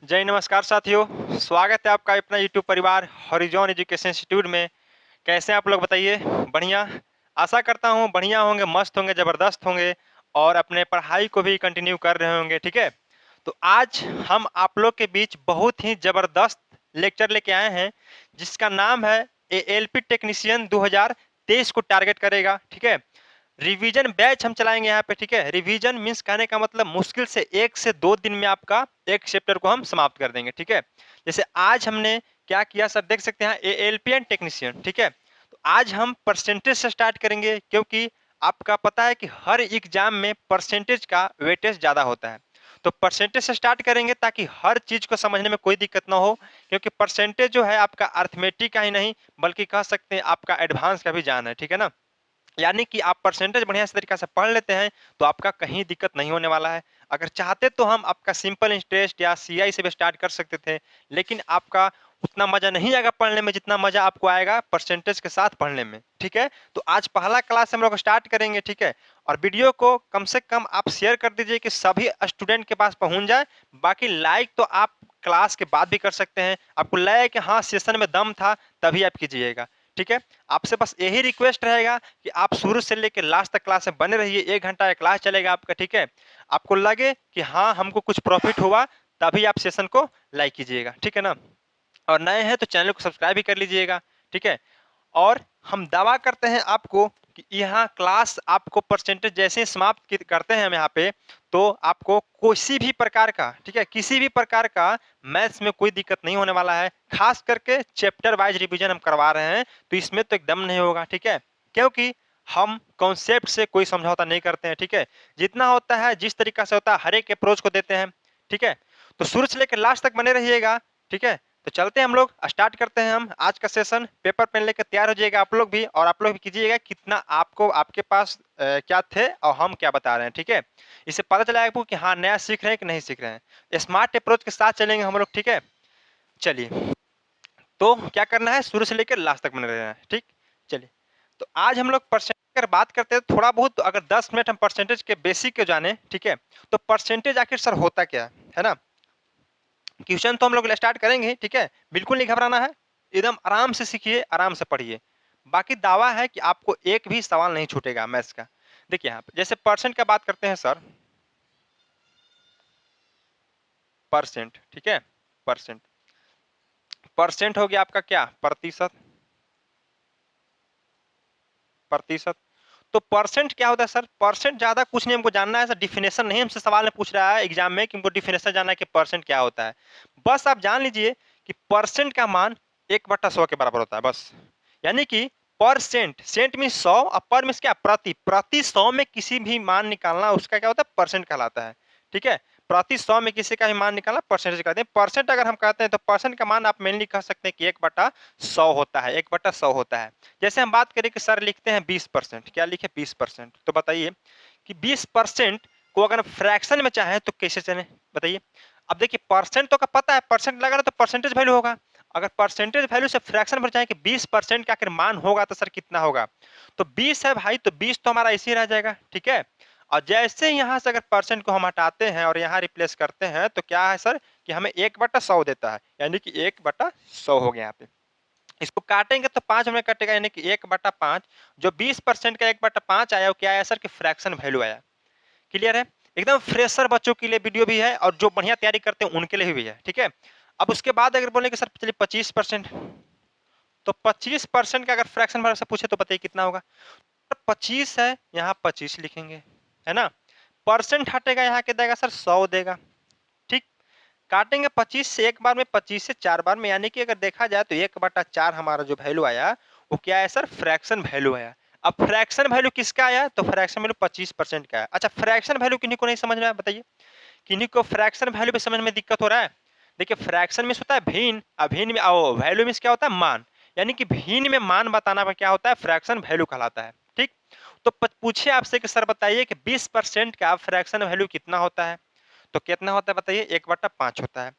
जय नमस्कार साथियों, स्वागत है आपका अपना यूट्यूब परिवार हॉरिजॉन एजुकेशन इंस्टीट्यूट में। कैसे हैं आप लोग बताइए? बढ़िया। आशा करता हूँ बढ़िया होंगे, मस्त होंगे, ज़बरदस्त होंगे और अपने पढ़ाई को भी कंटिन्यू कर रहे होंगे। ठीक है, तो आज हम आप लोग के बीच बहुत ही ज़बरदस्त लेक्चर लेके आए हैं जिसका नाम है एएलपी टेक्नीशियन 2023 को टारगेट करेगा। ठीक है, रिवीजन बैच हम चलाएंगे यहाँ पे। ठीक है, रिवीजन मीन्स कहने का मतलब मुश्किल से 1 से 2 दिन में आपका एक चैप्टर को हम समाप्त कर देंगे। ठीक है, जैसे आज हमने क्या किया सर, देख सकते हैं एएलपीएन टेक्नीशियन। ठीक है, तो आज हम परसेंटेज से स्टार्ट करेंगे क्योंकि आपका पता है कि हर एग्जाम में परसेंटेज का वेटेज ज़्यादा होता है। तो परसेंटेज से स्टार्ट करेंगे ताकि हर चीज़ को समझने में कोई दिक्कत ना हो, क्योंकि परसेंटेज जो है आपका अर्थमेटिक का ही नहीं बल्कि कह सकते हैं आपका एडवांस का भी जान है। ठीक है ना, यानी कि आप परसेंटेज बढ़िया से तरीका से पढ़ लेते हैं तो आपका कहीं दिक्कत नहीं होने वाला है। अगर चाहते तो हम आपका सिंपल इंटरेस्ट या सीआई से भी स्टार्ट कर सकते थे, लेकिन आपका उतना मजा नहीं आएगा पढ़ने में जितना मजा आपको आएगा परसेंटेज के साथ पढ़ने में। ठीक है, तो आज पहला क्लास हम लोग स्टार्ट करेंगे। ठीक है, और वीडियो को कम से कम आप शेयर कर दीजिए कि सभी स्टूडेंट के पास पहुंच जाए। बाकी लाइक तो आप क्लास के बाद भी कर सकते हैं, आपको लगे कि हाँ सेशन में दम था तभी आप कीजिएगा। ठीक है, आपसे बस यही रिक्वेस्ट रहेगा कि आप शुरू से लेकर लास्ट तक क्लास में बने रहिए। 1 घंटा का क्लास चलेगा आपका। ठीक है, आपको लगे कि हाँ हमको कुछ प्रॉफिट हुआ तभी आप सेशन को लाइक कीजिएगा। ठीक है ना, और नए हैं तो चैनल को सब्सक्राइब भी कर लीजिएगा। ठीक है, और हम दावा करते हैं आपको कि यहाँ क्लास आपको परसेंटेज जैसे ही समाप्त करते हैं हम यहाँ पे, तो आपको किसी भी प्रकार का, ठीक है, किसी भी प्रकार का मैथ्स में कोई दिक्कत नहीं होने वाला है। खास करके चैप्टर वाइज रिवीजन हम करवा रहे हैं तो इसमें तो एकदम नहीं होगा। ठीक है, क्योंकि हम कॉन्सेप्ट से कोई समझौता नहीं करते हैं। ठीक है, जितना होता है जिस तरीका से होता है हर एक अप्रोच को देते हैं। ठीक है, तो शुरू से लेकर लास्ट तक बने रहिएगा। ठीक है, तो चलते हैं हम लोग, स्टार्ट करते हैं हम आज का सेशन। पेपर पेन लेकर तैयार हो जाइएगा आप लोग भी, और आप लोग भी कीजिएगा कितना आपको आपके पास क्या थे और हम क्या बता रहे हैं। ठीक है, इससे पता चला आपको कि हाँ नया सीख रहे हैं कि नहीं सीख रहे हैं। स्मार्ट अप्रोच के साथ चलेंगे हम लोग। ठीक है, चलिए, तो क्या करना है, शुरू से लेकर लास्ट तक बने रहना है। ठीक, चलिए, तो आज हम लोग परसेंटेज अगर बात करते हैं थोड़ा बहुत, तो अगर 10 मिनट हम परसेंटेज के बेसिक के जाने। ठीक है, तो परसेंटेज आखिर सर होता क्या है ना। क्वेश्चन तो हम लोग स्टार्ट करेंगे। ठीक है, बिल्कुल नहीं घबराना है, एकदम आराम से सीखिए, आराम से पढ़िए। बाकी दावा है कि आपको एक भी सवाल नहीं छूटेगा मैथ्स का। देखिए यहाँ पे जैसे परसेंट का बात करते हैं सर, परसेंट। ठीक है, परसेंट, परसेंट हो गया आपका क्या, प्रतिशत। प्रतिशत, तो परसेंट क्या होता है सर, परसेंट ज्यादा कुछ नहीं हमको जानना है सर, डिफिनेशन नहीं हमसे सवाल में पूछ रहा है एग्जाम में कि हमको डिफिनेशन जानना है कि परसेंट क्या होता है। बस आप जान लीजिए कि परसेंट का मान 1/100 के बराबर होता है बस। यानी कि परसेंट, सेंट मीन 100 और पर मीन क्या, प्रति, प्रति 100 में किसी भी मान निकालना उसका क्या होता है, परसेंट कहलाता है। ठीक है, प्रति 100 में किसी का भी मान निकालना परसेंटेज कहते हैं। परसेंट अगर हम कहते हैं तो परसेंट का मान आप मेनली कह सकते हैं कि 1/100 होता है, 1/100 होता है। जैसे हम बात करें कि सर लिखते हैं 20%, क्या लिखे 20%, तो बताइए कि 20% को अगर फ्रैक्शन में चाहे तो कैसे चले, बताइए। अब देखिए परसेंट तो का पता है, परसेंट लगा ना तो परसेंटेज वैल्यू होगा। अगर परसेंटेज वैल्यू से फ्रैक्शन में चाहे कि 20% का आखिर मान होगा तो सर कितना होगा, तो 20 है भाई, तो 20 तो हमारा इसी रह जाएगा। ठीक है, और जैसे यहाँ से अगर परसेंट को हम हटाते हैं और यहाँ रिप्लेस करते हैं तो क्या है सर कि हमें 1/100 देता है, यानी कि 1/100 हो गया यहाँ पे। इसको काटेंगे तो 5 में कटेगा, यानी कि 1/5। जो 20% का 1/5 आया वो क्या आया सर कि फ्रैक्शन वैल्यू आया। क्लियर है, एकदम फ्रेशर बच्चों के लिए वीडियो भी है और जो बढ़िया तैयारी करते हैं उनके लिए भी है। ठीक है, अब उसके बाद अगर बोले कि सर चलिए 25%, तो 25% का अगर फ्रैक्शन वैल्यू से पूछे तो बताइए कितना होगा। 25 है, यहाँ 25 लिखेंगे, है ना। परसेंट हटेगा, यहाँ के देगा सर 100 देगा। ठीक, काटेंगे 25 से एक बार में, 25 से 4 बार में, यानी कि अगर देखा जाए तो 1/4 हमारा जो वैल्यू आया वो क्या है सर, फ्रैक्शन वैल्यू आया। अब फ्रैक्शन वैल्यू किसका आया, तो फ्रैक्शन वैल्यू 25% का है। अच्छा, फ्रैक्शन वैल्यू किन्हीं को नहीं समझ में आया, बताइए किन्हीं को फ्रैक्शन वैल्यू पे समझ में दिक्कत हो रहा है। देखिए फ्रैक्शन में होता है भिन्न, अभिन्न में वैल्यू में क्या होता है मान, यानी कि भिन्न में मान बताना क्या होता है, फ्रैक्शन वैल्यू कहलाता है। ठीक, तो पूछे आपसे कि सर बताइए कि 20% का फ्रैक्शन वैल्यू कितना होता है, तो कितना होता है बताइए, 1/5 होता है।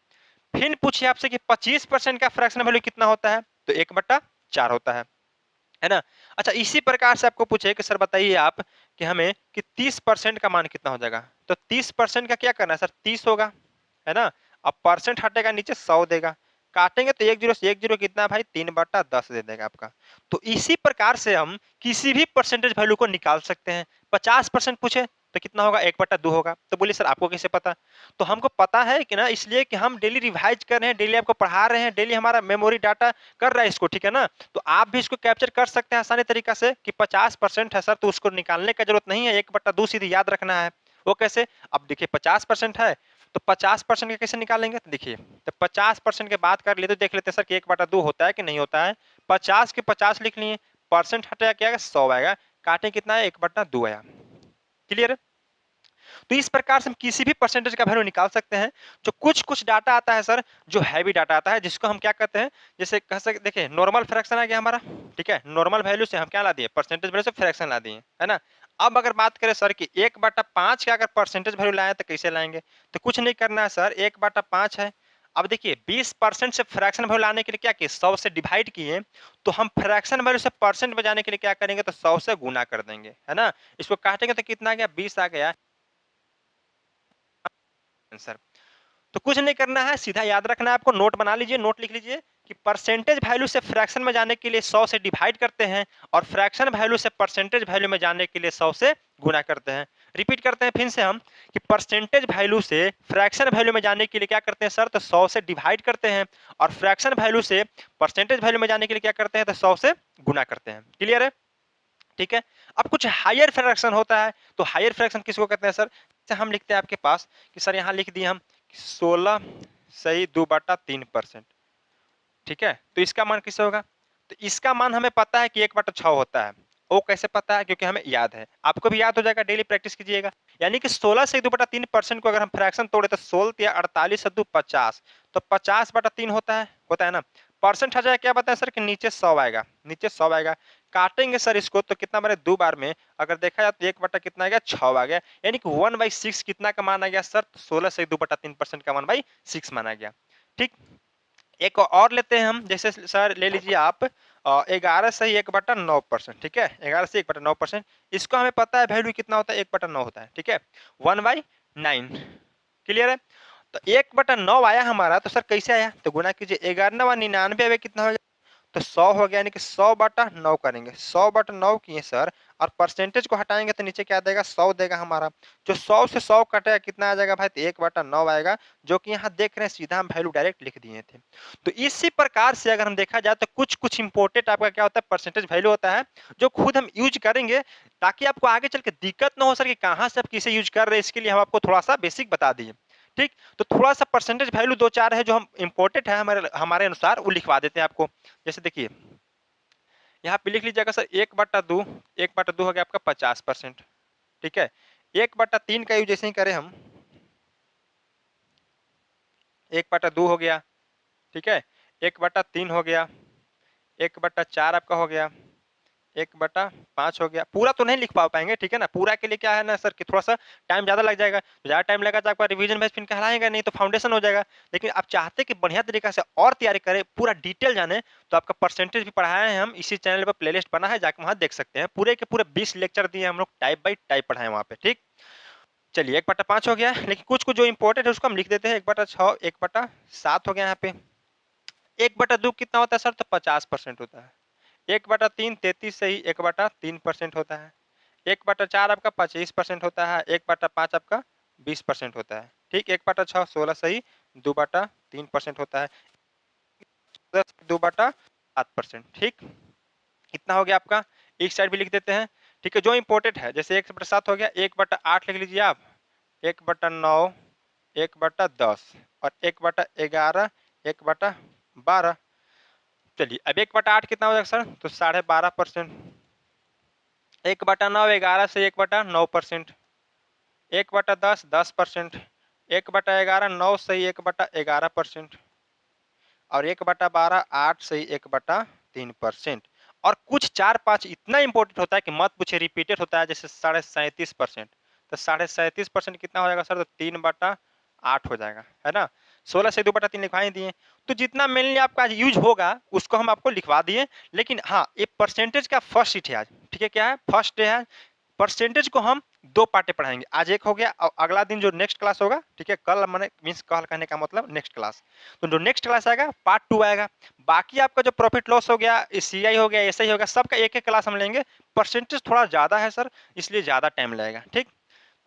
फिर पूछिए आपसे कि 25% का फ्रैक्शन वैल्यू कितना होता है, तो 1/4 होता है ना। अच्छा, इसी प्रकार से आपको पूछे कि सर बताइए आप कि हमें कि 30% का मान कितना हो जाएगा, तो 30% का क्या करना है सर, 30 होगा, है ना। अब परसेंट हटेगा नीचे 100 देगा, काटेंगे तो एक जीरो से एक जीरो कितना भाई 3/10 दे देगा आपका। तो इसी प्रकार से हम किसी भी परसेंटेज वैल्यू को निकाल सकते हैं। 50% पूछे तो कितना होगा 1/2 होगा। तो बोलिए सर आपको कैसे पता? तो हमको पता है कि ना इसलिए कि हम डेली रिवाइज कर रहे हैं, डेली आपको पढ़ा रहे हैं, डेली हमारा मेमोरी डाटा कर रहा है इसको, ठीक है ना। तो आप भी इसको कैप्चर कर सकते हैं आसानी तरीका से कि 50% है सर, तो उसको निकालने का जरूरत नहीं है, 1/2 सीधे याद रखना है। वो कैसे? अब देखिए 50% है तो 50% का कैसे निकालेंगे? तो देखिए तो 50% की बात कर लिए तो देख लेते हैं सर कि 1/2 होता है कि नहीं होता है। 50 के 50 लिख लिए, परसेंट हटेगा क्या आएगा 100 आएगा, काटे कितना है 1/2 आया। क्लियर है? तो इस प्रकार से हम किसी भी परसेंटेज का वैल्यू निकाल सकते हैं। जो कुछ कुछ डाटा आता है सर, जो हैवी डाटा आता है, जिसको हम क्या कहते हैं, जैसे कह सकते देखिए नॉर्मल फ्रैक्शन आ गया हमारा, ठीक है, नॉर्मल वैल्यू से हम क्या ला दिए, परसेंटेज वैल्यू से फ्रैक्शन ला दिए, है ना। अब अगर बात करें सर कि 1/5 का अगर परसेंटेज वैल्यू लाए तो कैसे लाएंगे? तो कुछ नहीं करना है सर, 1/5 है। अब देखिए 20% से फ्रैक्शन वैल्यू लाने के लिए क्या किए, 100 से डिवाइड किए, तो हम फ्रैक्शन वैल्यू से परसेंट में जाने के लिए क्या करेंगे, तो 100 से गुना कर देंगे, है ना। इसको काटेंगे तो कितना आ गया, 20 आ गया आंसर। तो कुछ नहीं करना है, सीधा याद रखना है आपको, नोट बना लीजिए, नोट लिख लीजिए कि परसेंटेज वैल्यू से फ्रैक्शन में जाने के लिए 100 से डिवाइड करते हैं और फ्रैक्शन वैल्यू से परसेंटेज वैल्यू में जाने के लिए 100 से गुना करते हैं। रिपीट करते हैं फिर से हम कि परसेंटेज वैल्यू से फ्रैक्शन वैल्यू में जाने के लिए क्या करते हैं सर, तो 100 से डिवाइड करते हैं और फ्रैक्शन वैल्यू से परसेंटेज वैल्यू में जाने के लिए क्या करते हैं, तो 100 से गुना करते हैं। क्लियर है? ठीक है। अब कुछ हायर फ्रैक्शन होता है, तो हायर फ्रैक्शन किसको कहते हैं सर? जैसे हम लिखते हैं आपके पास कि सर यहाँ लिख दिए हम 16 सही 2/3%, ठीक है। तो इसका मान किससे होगा? तो इसका मान हमें पता है कि 1/6 होता है। वो कैसे पता है? क्योंकि हमें याद है, आपको भी याद हो जाएगा, डेली प्रैक्टिस कीजिएगा। यानी कि 16 से 2/3% को अगर हम फ्रैक्शन तोड़े तो 16 या 48 से 2 50, तो 50/3 होता है ना। परसेंट आ जाएगा क्या बताया सर कि नीचे 100 आएगा, नीचे 100 आएगा। काटेंगे सर इसको तो कितना बने, 2 बार में अगर देखा जाए तो 1 कितना आ गया 6 आ गया, यानी कि 1/6 कितना का मान आ गया सर, 16 से 2/3% का 1/6 माना गया। ठीक। एक और लेते हैं हम, जैसे सर ले लीजिए आप 11 से 1/9%, ठीक है, 11 से 1/9%। इसको हमें पता है वैल्यू कितना होता है, 1/9 होता है, ठीक है, 1/9। क्लियर है? तो 1/9 आया हमारा, तो सर कैसे आया, तो गुना कीजिए, 11×99 कितना हो, तो 100 हो गया, यानी कि 100/9 करेंगे, 100/9 किए सर, और परसेंटेज को हटाएंगे तो नीचे क्या देगा, 100 देगा हमारा। जो 100 से 100 कटेगा कितना आ जाएगा भाई, तो 1/9 आएगा, जो कि यहाँ देख रहे हैं सीधा हम वैल्यू डायरेक्ट लिख दिए थे। तो इसी प्रकार से अगर हम देखा जाए तो कुछ कुछ इंपोर्टेंट आपका क्या होता है, परसेंटेज वैल्यू होता है, जो खुद हम यूज करेंगे ताकि आपको आगे चल के दिक्कत ना हो सर कि कहाँ से आप किसे यूज कर रहे हैं। इसके लिए हम आपको थोड़ा सा बेसिक बता दिए। ठीक। तो थोड़ा सा परसेंटेज वैल्यू दो चार है जो हम इंपोर्टेंट है हमारे हमारे अनुसार, वो लिखवा देते हैं आपको। जैसे देखिए यहाँ पे लिख लीजिएगा सर 1/2, 1/2 हो गया आपका 50%, ठीक है। 1/3 का यूज जैसे ही करें हम, 1/2 हो गया, ठीक है, 1/3 हो गया, 1/4 आपका हो गया, 1/5 हो गया। पूरा तो नहीं लिख पाएंगे, ठीक है ना, पूरा के लिए क्या है ना सर कि थोड़ा सा टाइम ज्यादा लग जाएगा, ज्यादा टाइम लगा तो आपका रिवीजन बैच फिर कहलाएगा नहीं, तो फाउंडेशन हो जाएगा। लेकिन आप चाहते कि बढ़िया तरीका से और तैयारी करें, पूरा डिटेल जाने, तो आपका परसेंटेज भी पढ़ाए हैं हम, इसी चैनल पर प्लेलिस्ट बना है, जाकर वहां देख सकते हैं। पूरे के पूरे 20 लेक्चर दिए हम लोग, टाइप बाई टाइप पढ़ाए वहां पे। ठीक। चलिए 1/5 हो गया, लेकिन कुछ कुछ जो इंपॉर्टेंट है उसको हम लिख देते हैं। 1/6, 1/7 हो गया यहाँ पे। 1/2 कितना होता है सर, तो 50% होता है। 1/3 33 से ही 1/3% होता है। 1/4 आपका 25% होता है। 1/5 आपका 20% होता है। ठीक। 1/6 16 से ही 2/3% होता है। 2/7%। ठीक। कितना हो गया आपका, एक साइड भी लिख देते हैं। ठीक है, जो इंपोर्टेंट है, जैसे 1/7 हो गया, 1/8 लिख लीजिए आप, 1/9, 1/10 और 1/11, 1/12। चलिए अब 1/8 कितना हो जाएगा सर, तो 12.5%। 1/9 11 से 1/9%। 1/10 10%। 1/11 9 से 1/11%। और 1/12 8 से 1/3%। और कुछ 4-5 इतना इंपॉर्टेंट होता है कि मत पूछे, रिपीटेड होता है, जैसे 37.5%। तो 37.5% कितना हो जाएगा सर, तो 3/8 हो जाएगा, है ना। 16 से 2/3 लिखवा ही दिए। तो जितना मेनली आपका यूज होगा उसको हम आपको लिखवा दिए। लेकिन हाँ, ये परसेंटेज का फर्स्ट शीट है आज, ठीक है, क्या है, फर्स्ट डे है। परसेंटेज को हम 2 पार्टें पढ़ाएंगे। आज एक हो गया और अगला दिन जो नेक्स्ट क्लास होगा, ठीक है, कल मैंने मीन्स कल कहने का मतलब नेक्स्ट क्लास, तो जो नेक्स्ट क्लास आएगा पार्ट 2 आएगा। बाकी आपका जो प्रॉफिट लॉस हो गया, सीआई हो गया, एसआई हो गया, सबका एक एक क्लास हम लेंगे। परसेंटेज थोड़ा ज़्यादा है सर, इसलिए ज़्यादा टाइम लगेगा। ठीक,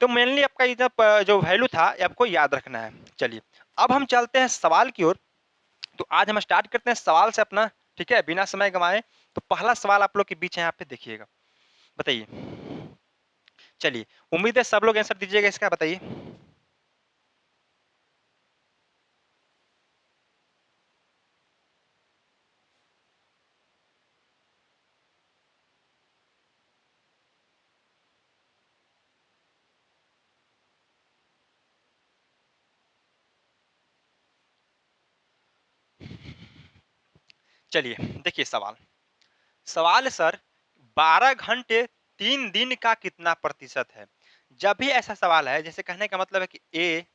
तो मेनली आपका ये जो वैल्यू था ये आपको याद रखना है। चलिए अब हम चलते हैं सवाल की ओर। तो आज हम स्टार्ट करते हैं सवाल से अपना, ठीक है, बिना समय गंवाए। तो पहला सवाल आप लोग के बीच है, यहाँ पे देखिएगा, बताइए। चलिए, उम्मीद है सब लोग आंसर दीजिएगा इसका, बताइए। चलिए देखिए सवाल, सवाल है सर, 12 घंटे 3 दिन का कितना प्रतिशत है? जब भी ऐसा सवाल है, जैसे कहने का मतलब है कि ए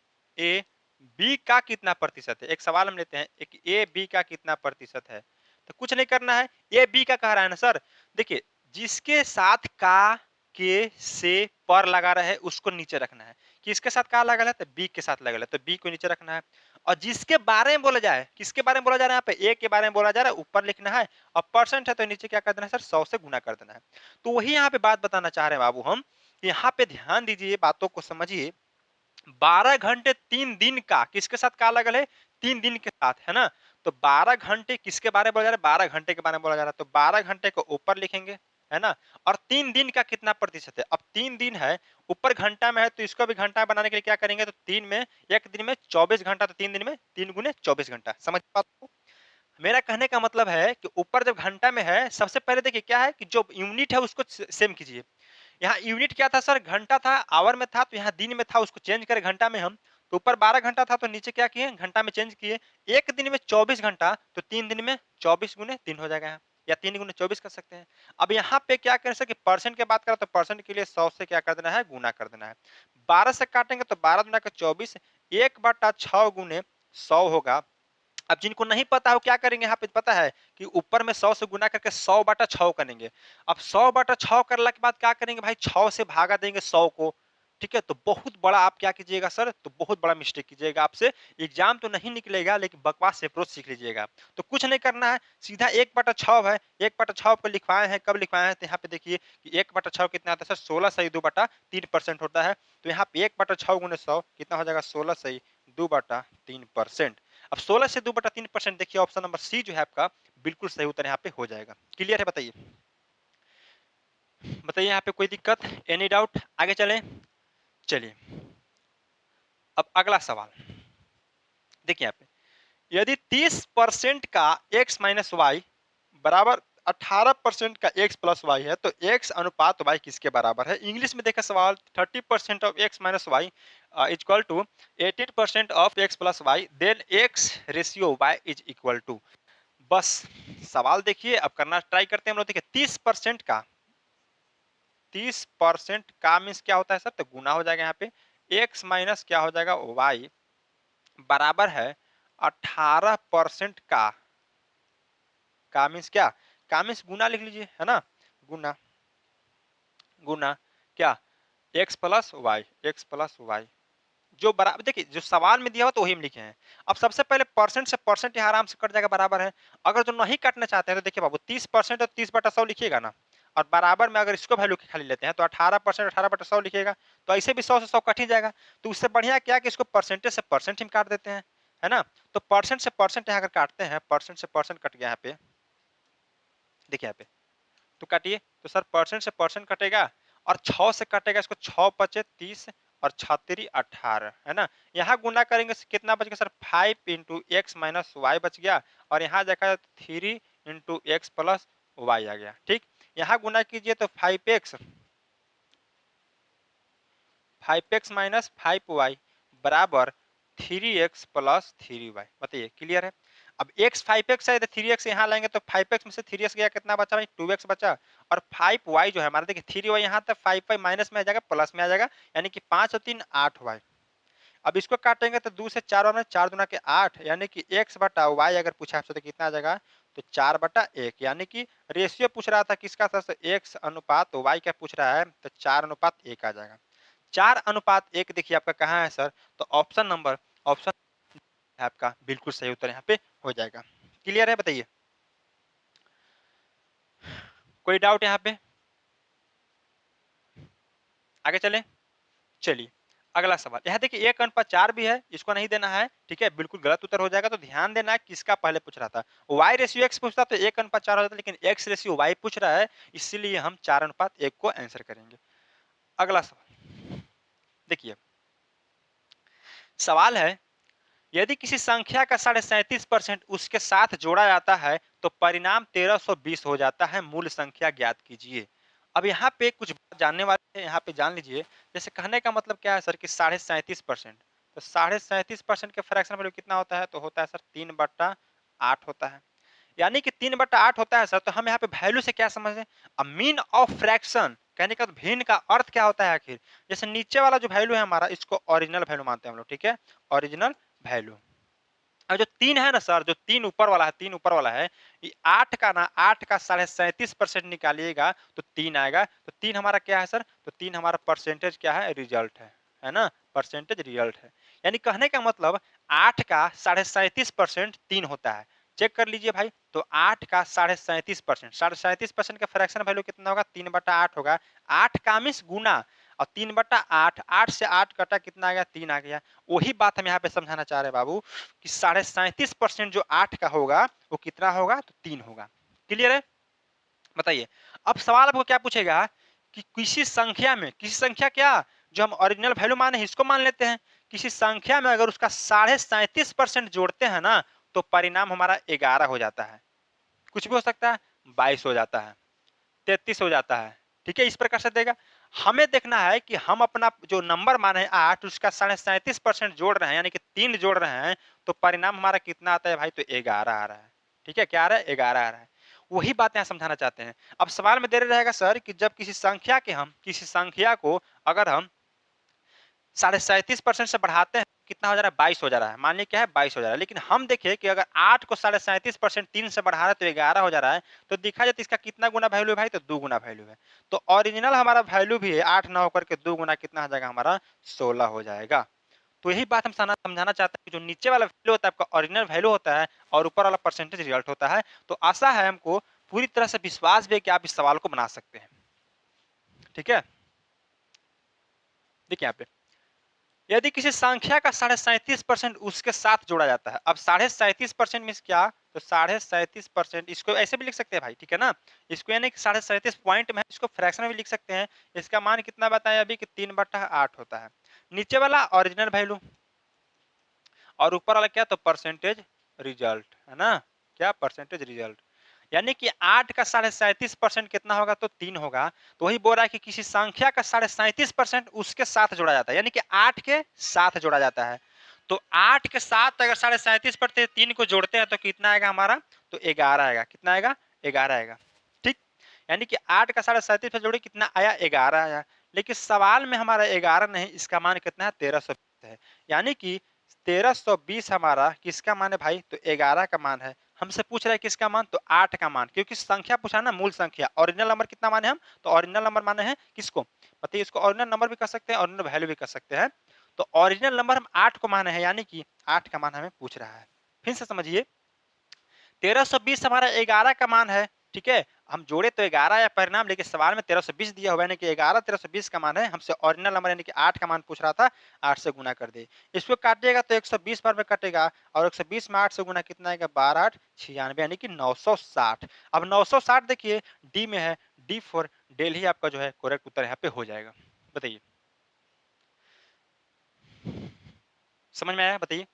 बी का कितना प्रतिशत है। एक सवाल हम लेते हैं, एक ए बी का कितना प्रतिशत है, तो कुछ नहीं करना है, ए बी का कह रहा है ना सर। देखिए, जिसके साथ का, के, से, पर लगा रहे उसको नीचे रखना है। किसके साथ का लगा है, तो बी के साथ लगा है, तो बी को नीचे रखना है। और जिसके बारे में बोला जाए, किसके बारे में बोला जा रहा है, यहाँ पे ए के बारे में बोला जा रहा है, ऊपर लिखना है। और परसेंट है तो नीचे क्या कर देना है सर, 100 से गुना कर देना है। तो वही यहाँ पे बात बताना चाह रहे हैं बाबू हम, यहाँ पे ध्यान दीजिए, बातों को समझिए। 12 घंटे 3 दिन का किसके साथ का लगल है, 3 दिन के साथ, है ना। तो 12 घंटे किसके बारे में बोला जा रहा है, 12 घंटे के बारे में बोला जा रहा है, तो 12 घंटे को ऊपर लिखेंगे, है ना। और 3 दिन का कितना प्रतिशत है, अब 3 दिन है, ऊपर घंटा में है तो इसको भी घंटा बनाने के लिए क्या करेंगे, तो 3 में, एक दिन में 24 घंटा, तो 3 दिन में 3 गुने 24 घंटा। समझ बात को? मेरा कहने का मतलब है कि ऊपर जब घंटा में है, सबसे पहले देखिए क्या है कि जो यूनिट है उसको सेम कीजिए। यहाँ यूनिट क्या था सर, घंटा था, आवर में था, तो यहाँ दिन में था, उसको चेंज करें घंटा में हम। तो ऊपर 12 घंटा था तो नीचे क्या किए, घंटा में चेंज किए। एक दिन में 24 घंटा, तो 3 दिन में 24 गुने 3 हो जाएगा यहाँ, या 3 गुने 24 कर सकते हैं। अब यहाँ पे क्या कर सकते, परसेंट की बात करें तो परसेंट के लिए 100 से क्या कर देना है, गुना कर देना है। 12 से काटेंगे तो 12 गुना का 24, 1/6 गुने 100 होगा। अब जिनको नहीं पता हो क्या करेंगे, यहाँ पे पता है कि ऊपर में 100 से गुना करके 100/6 करेंगे। अब 100/6 करने के बाद क्या करेंगे भाई, 6 से भागा देंगे 100 को। ठीक है, तो बहुत बड़ा आप क्या कीजिएगा सर, तो बहुत बड़ा मिस्टेक कीजिएगा। आपसे एग्जाम तो नहीं निकलेगा, लेकिन बकवास से अप्रोच सीख लीजिएगा। तो कुछ नहीं करना है, सीधा 1/6 है, 1/6 को लिखवाए हैं, कब लिखवाए हैं, तो यहाँ पे देखिए कि 1/6 कितना आता है सर, 16 सही 2/3% होता है। तो यहाँ पे 1/6 गुने 100 कितना हो जाएगा, 16 सही 2/3%। अब 16 से 2/3% देखिए, ऑप्शन नंबर सी जो है आपका बिल्कुल सही उत्तर यहाँ पे हो जाएगा। क्लियर है, बताइए। बताइए यहाँ पे कोई दिक्कत, एनी डाउट, आगे चलें। चलिए अब अगला सवाल देखिए यहाँ पे, यदि 30% का x माइनस वाई बराबर 18% का x प्लस वाई है, तो x अनुपात y किसके बराबर है। इंग्लिश में देखा सवाल, 30% of x minus y equal to 18% of x plus y, then x ratio y is equal to. बस सवाल देखिए, अब करना ट्राई करते हैं हम लोग। देखिए 30% का मीन्स क्या होता है सर, तो गुना हो जाएगा यहाँ पे, x माइनस क्या हो जाएगा y बराबर है 18% का मीन्स क्या, का मीन्स गुना लिख लीजिए, है ना। गुना, गुना क्या, x प्लस वाई जो बराबर, देखिए जो सवाल में दिया हुआ तो वही हम लिखे हैं। अब सबसे पहले परसेंट से परसेंट यहाँ आराम से कट जाएगा, बराबर है। अगर जो नहीं काटना चाहते हैं तो देखिए बाबू, 30% और 30/100 लिखिएगा ना, और बराबर में अगर इसको वैल्यू खाली लेते हैं तो 18% 18/100 लिखिएगा, तो ऐसे भी 100 से 100 कट ही जाएगा। तो उससे बढ़िया क्या कि इसको परसेंटेज से परसेंट ही काट देते हैं, है ना। तो परसेंट से परसेंट यहाँ अगर काटते हैं, परसेंट से परसेंट कट गया यहाँ पे, देखिए यहाँ पे, तो काटिए, तो सर परसेंट से परसेंट कटेगा और 6 से कटेगा, इसको 6 पचे 30 और 6 18, है ना। यहाँ गुना करेंगे कितना बच गया sir, 5 into x minus y बच गया, और यहाँ देखा 3 इंटू एक्स प्लस वाई आ गया। ठीक, यहाँ गुना कीजिए तो 5x माइनस 5y बराबर 3x प्लस 3y। बताइए, क्लियर है। अब x 5x है तो 3x यहाँ लाएंगे तो 5x में से 3x गया, कितना बचा भाई, 2x बचा। और 5y जो है हमारा, देखिए 3y यहाँ तक 5y माइनस में आ जाएगा, प्लस में आ जाएगा, यानी कि 5 और 3 8y। अब इसको काटेंगे तो 2 से 4 और 4 दूना के 8, यानी कि x/y अगर पूछा आपसे तो कितना आ जाएगा, तो 4/1, यानी कि रेशियो पूछ रहा था किसका था, x अनुपात y क्या पूछ रहा है, तो 4:1 आ जाएगा। 4:1 देखिए आपका कहाँ है सर, तो ऑप्शन आपका बिल्कुल सही उत्तर यहाँ पे हो जाएगा। क्लियर है, बताइए कोई डाउट यहाँ पे? आगे चलें, चलिए अगला सवाल। यहाँ देखिए 1:4 भी है, इसको नहीं देना है, ठीक है, बिल्कुल गलत उत्तर हो जाएगा। तो ध्यान देना है किसका पहले पूछ रहा था, y रेशियो x पूछता तो 1:4 हो जाता, लेकिन x रेशियो y पूछ रहा है, इसीलिए हम 4:1 को आंसर करेंगे। अगला सवाल देखिए, सवाल है यदि किसी संख्या का 37.5% उसके साथ जोड़ा जाता है तो परिणाम 1320 हो जाता है, मूल संख्या ज्ञात कीजिए। अब यहाँ पे कुछ बात जानने वाले हैं, यहाँ पे जान लीजिए। जैसे कहने का मतलब क्या है सर कि 37.5%, तो 37.5% के फ्रैक्शन वैल्यू कितना होता है, तो होता है सर 3/8 होता है। यानी कि 3/8 होता है सर, तो हम यहाँ पे वैल्यू से क्या समझ रहे हैं, मीन ऑफ फ्रैक्शन कहने का भिन्न का अर्थ क्या होता है आखिर। जैसे नीचे वाला जो वैल्यू है हमारा, इसको ओरिजिनल वैल्यू मानते हैं हम लोग, ठीक है, ओरिजिनल वैल्यू। और जो 3 है ना सर, जो 3 ऊपर वाला है, 3 ऊपर वाला है, ये 8 का ना, 8 का 37.5% निकालिएगा तो 3 आएगा। तो 3 हमारा क्या है सर, तो 3 हमारा परसेंटेज क्या है, रिजल्ट है ना, परसेंटेज रिजल्ट है। यानी कहने का मतलब 8 का 37.5% 3 होता है। चेक कर लीजिए भाई, तो 8 का 37.5%, 37.5% का फ्रैक्शन वैल्यू कितना होगा, 3/8 होगा। 8 का मीन्स गुना, और 3/8, 8 से 8 कटा कितना आ गया, 3 आ गया। वही बात हम यहाँ पे समझाना चाह रहे हैं बाबू, कि 37.5% जो 8 का होगा वो कितना होगा, तो 3 होगा। क्लियर है, बताइए। अब सवाल आपको क्या पूछेगा कि किसी संख्या में, किसी संख्या क्या, जो हम ओरिजिनल वैल्यू माने हैं इसको मान लेते हैं, किसी संख्या में अगर उसका 37.5% जोड़ते हैं ना तो परिणाम हमारा 11 हो जाता है। कुछ भी हो सकता है, 22 हो जाता है, 33 हो जाता है, ठीक है, इस प्रकार से देगा। हमें देखना है कि हम अपना जो नंबर माने हैं 8, उसका 37.5% जोड़ रहे हैं, यानी कि 3 जोड़ रहे हैं, तो परिणाम हमारा कितना आता है भाई, तो 11 आ रहा है। ठीक है, क्या आ रहा है, 11 आ रहा है। वही बात यहाँ समझाना चाहते हैं। अब सवाल में दे रहेगा सर कि जब किसी संख्या को अगर हम 37.5% से बढ़ाते हैं, कितना हो जा रहा है, 22 हो जा रहा है। मान लीजिए क्या है, 22 हो जा रहा है। लेकिन हम देखें कि अगर 8 को 37.5% 3 से बढ़ा रहे हैं तो 11 हो जा रहा है, तो देखा जाए तो इसका कितना गुना वैल्यू है भाई, तो 2 गुना वैल्यू है। तो ओरिजिनल हमारा वैल्यू भी है 8 ना होकर के 2 गुना कितना हो जाएगा हमारा, 16 हो जाएगा। तो यही बात हम समझाना चाहते हैं कि जो नीचे वाला वैल्यू होता है आपका ओरिजिनल वैल्यू होता है, और ऊपर वाला परसेंटेज रिजल्ट होता है। तो आशा है हमको पूरी तरह से विश्वास भी है कि आप इस सवाल को बना सकते हैं। ठीक है, देखिए यहाँ पे, यदि किसी संख्या का 37.5% उसके साथ जोड़ा जाता है। अब 37.5% मीन्स क्या, तो 37.5% इसको ऐसे भी लिख सकते हैं भाई, ठीक है ना, इसको यानी कि 37.5 पॉइंट में है, इसको फ्रैक्शन में भी लिख सकते हैं। इसका मान कितना बताया अभी कि 3/8 होता है। नीचे वाला ओरिजिनल वैल्यू और ऊपर वाला क्या, तो परसेंटेज रिजल्ट है ना, क्या, परसेंटेज रिजल्ट। यानी कि 8 का 37.5% कितना होगा, तो 3 होगा। तो वही बोल रहा है कि किसी संख्या का 37.5% उसके साथ जोड़ा जाता है, यानी कि 8 के साथ जोड़ा जाता है। तो 8 के साथ अगर 37.5% 3 को जोड़ते हैं तो कितना आएगा हमारा, तो 11 आएगा। कितना आएगा, 11 आएगा। ठीक, यानी कि 8 का 37.5 जोड़े कितना आया, 11 आया। लेकिन सवाल में हमारा 11 नहीं, इसका मान कितना है, 1320 है। यानी कि 1320 हमारा किसका मान है भाई, तो 11 का मान है। हमसे पूछ रहा है किसका मान, तो 8 का मान, क्योंकि संख्या पूछा ना, मूल संख्या। ओरिजिनल नंबर कितना माने हम, तो ओरिजिनल नंबर माने हैं किसको, बताइए। इसको ओरिजिनल नंबर भी कह सकते हैं, ओरिजिनल वैल्यू भी कह सकते हैं। तो ओरिजिनल नंबर हम 8 को माने हैं, यानी कि 8 का मान हमें पूछ रहा है। फिर से समझिए, 1320 हमारा 11 का मान है, ठीक है, हम जोड़े तो 11 या परिणाम, लेकिन सवाल में 1320 दिया हुआ है, यानी कि 11 1320 का मान है। हमसे ओरिजिनल नंबर यानी कि 8 का मान पूछ रहा था, 8 से गुना कर दे। इसको काटिएगा तो 120 बार में कटेगा, और 120 में 8 से गुना कितना आएगा, 12 8 96, यानी कि 960। अब 960 देखिए डी में है, डी फॉर दिल्ली आपका जो है करेक्ट उत्तर यहाँ पे हो जाएगा। बताइए, समझ में आया, बताइए।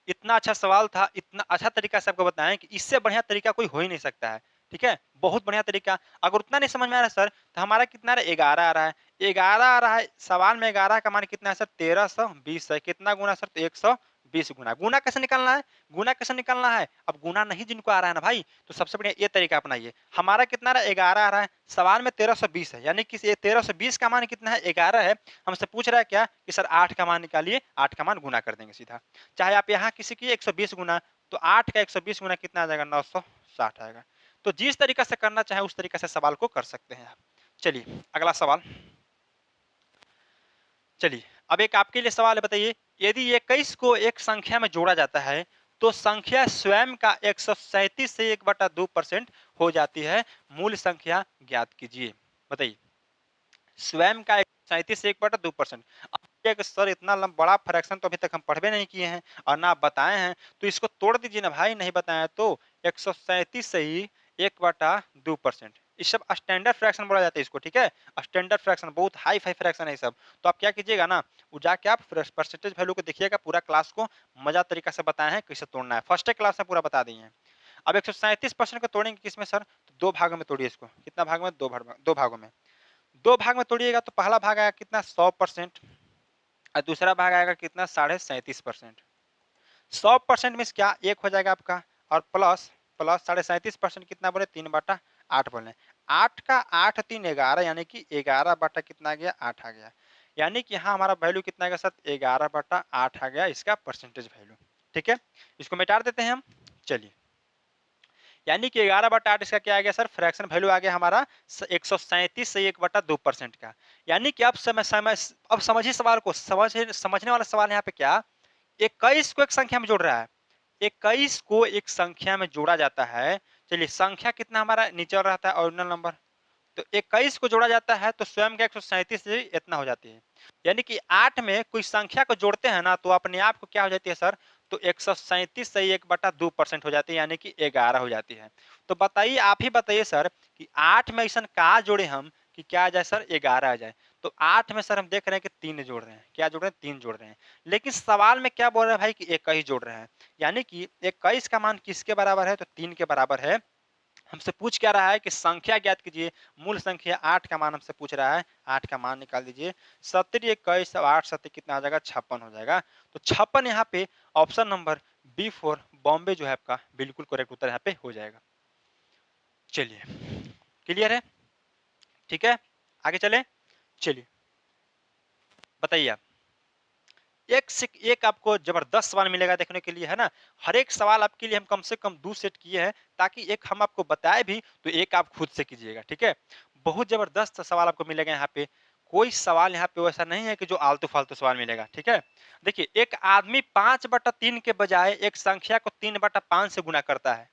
इतना अच्छा सवाल था, इतना अच्छा तरीका से आपको बताएं कि इससे बढ़िया तरीका कोई हो ही नहीं सकता है। ठीक है, बहुत बढ़िया तरीका। अगर उतना नहीं समझ में आ रहा है सर, तो हमारा कितना रहा, 11 आ रहा है, 11 आ रहा है। सवाल में 11 का मान कितना है सर, 1320 है। कितना गुना सर, तो 120 गुना। गुना कैसे निकालना है, गुना कैसे निकालना है, अब गुना नहीं जिनको आ रहा है ना भाई, तो सबसे बढ़िया ये तरीका अपनाइए। हमारा कितना रहा, 11 आ रहा है, सवाल में 1320 है, यानी कि 1320 का मान कितना है, 11 है। हमसे पूछ रहा है क्या, कि सर 8 का मान निकालिए, 8 का मान गुना कर देंगे सीधा। चाहे आप यहाँ किसी की 120 गुना, तो 8 का 120 गुना कितना आ जाएगा, 960 आएगा। तो जिस तरीका से करना चाहे उस तरीका से सवाल को कर सकते हैं आप। चलिए अगला सवाल, चलिए, अब एक आपके लिए सवाल है, बताइए, यदि 21 को एक संख्या में जोड़ा जाता है, तो संख्या स्वयं का 137 से 1/2% हो जाती है। मूल संख्या ज्ञात कीजिए। बताइए, स्वयं का 137 से 1/2%। अब ये कि सर इतना बड़ा फ्रैक्शन तो अभी तक हम पढ़बे नहीं किए हैं और ना बताए हैं, तो इसको तोड़ दीजिए ना भाई, नहीं बताया तो। 137 से ही 1/2%, ये सब स्टैंडर्ड फ्रैक्शन बोला जाता है इसको, ठीक है। स्टैंडर्ड फ्रैक्शन बहुत हाई फाई फ्रैक्शन है ये सब। तो आप क्या कीजिएगा ना, वो जाके आप परसेंटेज वैल्यू को देखिएगा, पूरा क्लास को मजा तरीका से बताए हैं कैसे तोड़ना है, फर्स्ट क्लास में पूरा बता दिए हैं। अब 137% को तोड़ेंगे किसमें सर, तो दो भागों में तोड़िए इसको। कितना भाग में, दो भागों में। दो भाग में तोड़िएगा तो पहला भाग आएगा कितना, 100%, और दूसरा भाग आएगा कितना, 37.5%। 100% में क्या एक हो जाएगा आपका, और प्लस प्लस 37.5% कितना बोले, 3/8 बोले। 8 का 8 3 11, यानी कि 11 बटा कितना आ गया, 8 आ गया। यानी कि यहाँ हमारा वैल्यू कितना आ गया सर, 11/8 आ गया इसका परसेंटेज वैल्यू। ठीक है, इसको मिटा देते हैं हम। चलिए, यानी कि 11/8 इसका क्या आ गया सर, फ्रैक्शन वैल्यू आ गया हमारा 137 से 1/2% का। यानी कि अब अब समझिए सवाल को, समझने वाला सवाल यहाँ पे क्या, 21 को एक संख्या में जोड़ रहा है, 21 को एक संख्या में जोड़ा जाता है। चलिए, संख्या कितना हमारा नीचे रहता है, ऑर्डिनल नंबर, तो 21 को जोड़ा जाता है तो स्वयं का 137 से इतना हो जाती है। यानी कि 8 में कोई संख्या को जोड़ते हैं ना, तो अपने आप को क्या हो जाती है सर, तो 137 से 1/2% हो जाती है, यानी कि 11 हो जाती है। तो बताइए, आप ही बताइए सर कि 8 में ऐसा कहा जोड़े हम कि क्या आ जाए सर, 11 आ जाए। तो 8 में सर हम देख रहे हैं कि 3 जोड़ रहे हैं, क्या जोड़ रहे हैं, 3 जोड़ रहे हैं। लेकिन सवाल में क्या बोल रहे हैं भाई कि 21 जोड़ रहे हैं, यानी कि 21 का मान किसके बराबर है, तो 3 के बराबर है। हमसे पूछ क्या रहा है कि संख्या ज्ञात कीजिए, मूल संख्या 8 का मान हमसे पूछ रहा है, 8 का मान निकाल दीजिए। 70 21 और 8 7 कितना आ जाएगा, 56 हो जाएगा। तो 56 यहाँ पे ऑप्शन नंबर B4 बॉम्बे जो है आपका बिल्कुल करेक्ट उत्तर यहाँ पे हो जाएगा। चलिए, क्लियर है, ठीक है, आगे चले। चलिए, बताइए आप, एक से एक आपको जबरदस्त सवाल मिलेगा देखने के लिए, है ना। हर एक सवाल आपके लिए हम कम से कम 2 सेट किए हैं, ताकि एक हम आपको बताए भी तो एक आप खुद से कीजिएगा, ठीक है। बहुत जबरदस्त सवाल आपको मिलेगा यहाँ पे। कोई सवाल यहाँ पे वैसा नहीं है कि जो आलतू फालतू सवाल मिलेगा, ठीक है। देखिए, एक आदमी 5/3 के बजाय एक संख्या को 3/5 से गुना करता है।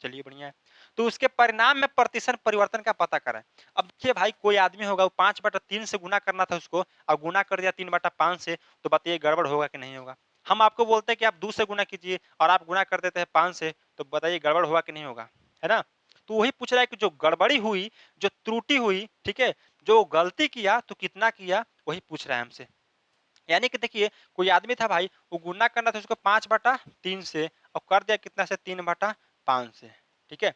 चलिए, बढ़िया है। तो उसके परिणाम में प्रतिशत परिवर्तन का पता करें। अब देखिए भाई, कोई आदमी होगा, वो 5/3 से गुना करना था उसको, और गुना कर दिया 3/5 से, तो बताइए गड़बड़ होगा कि नहीं होगा। हम आपको बोलते हैं कि आप 2 से गुना कीजिए और आप गुना कर देते हैं 5 से, तो बताइए गड़बड़ होगा कि नहीं होगा, है ना। तो वही पूछ रहा है कि जो गड़बड़ी हुई, जो त्रुटि हुई, ठीक है, जो गलती किया तो कितना किया, वही पूछ रहा है हमसे। यानी कि देखिए, कोई आदमी था भाई, वो गुना करना था उसको 5/3 से, और कर दिया कितना से, 3/5 से, ठीक है।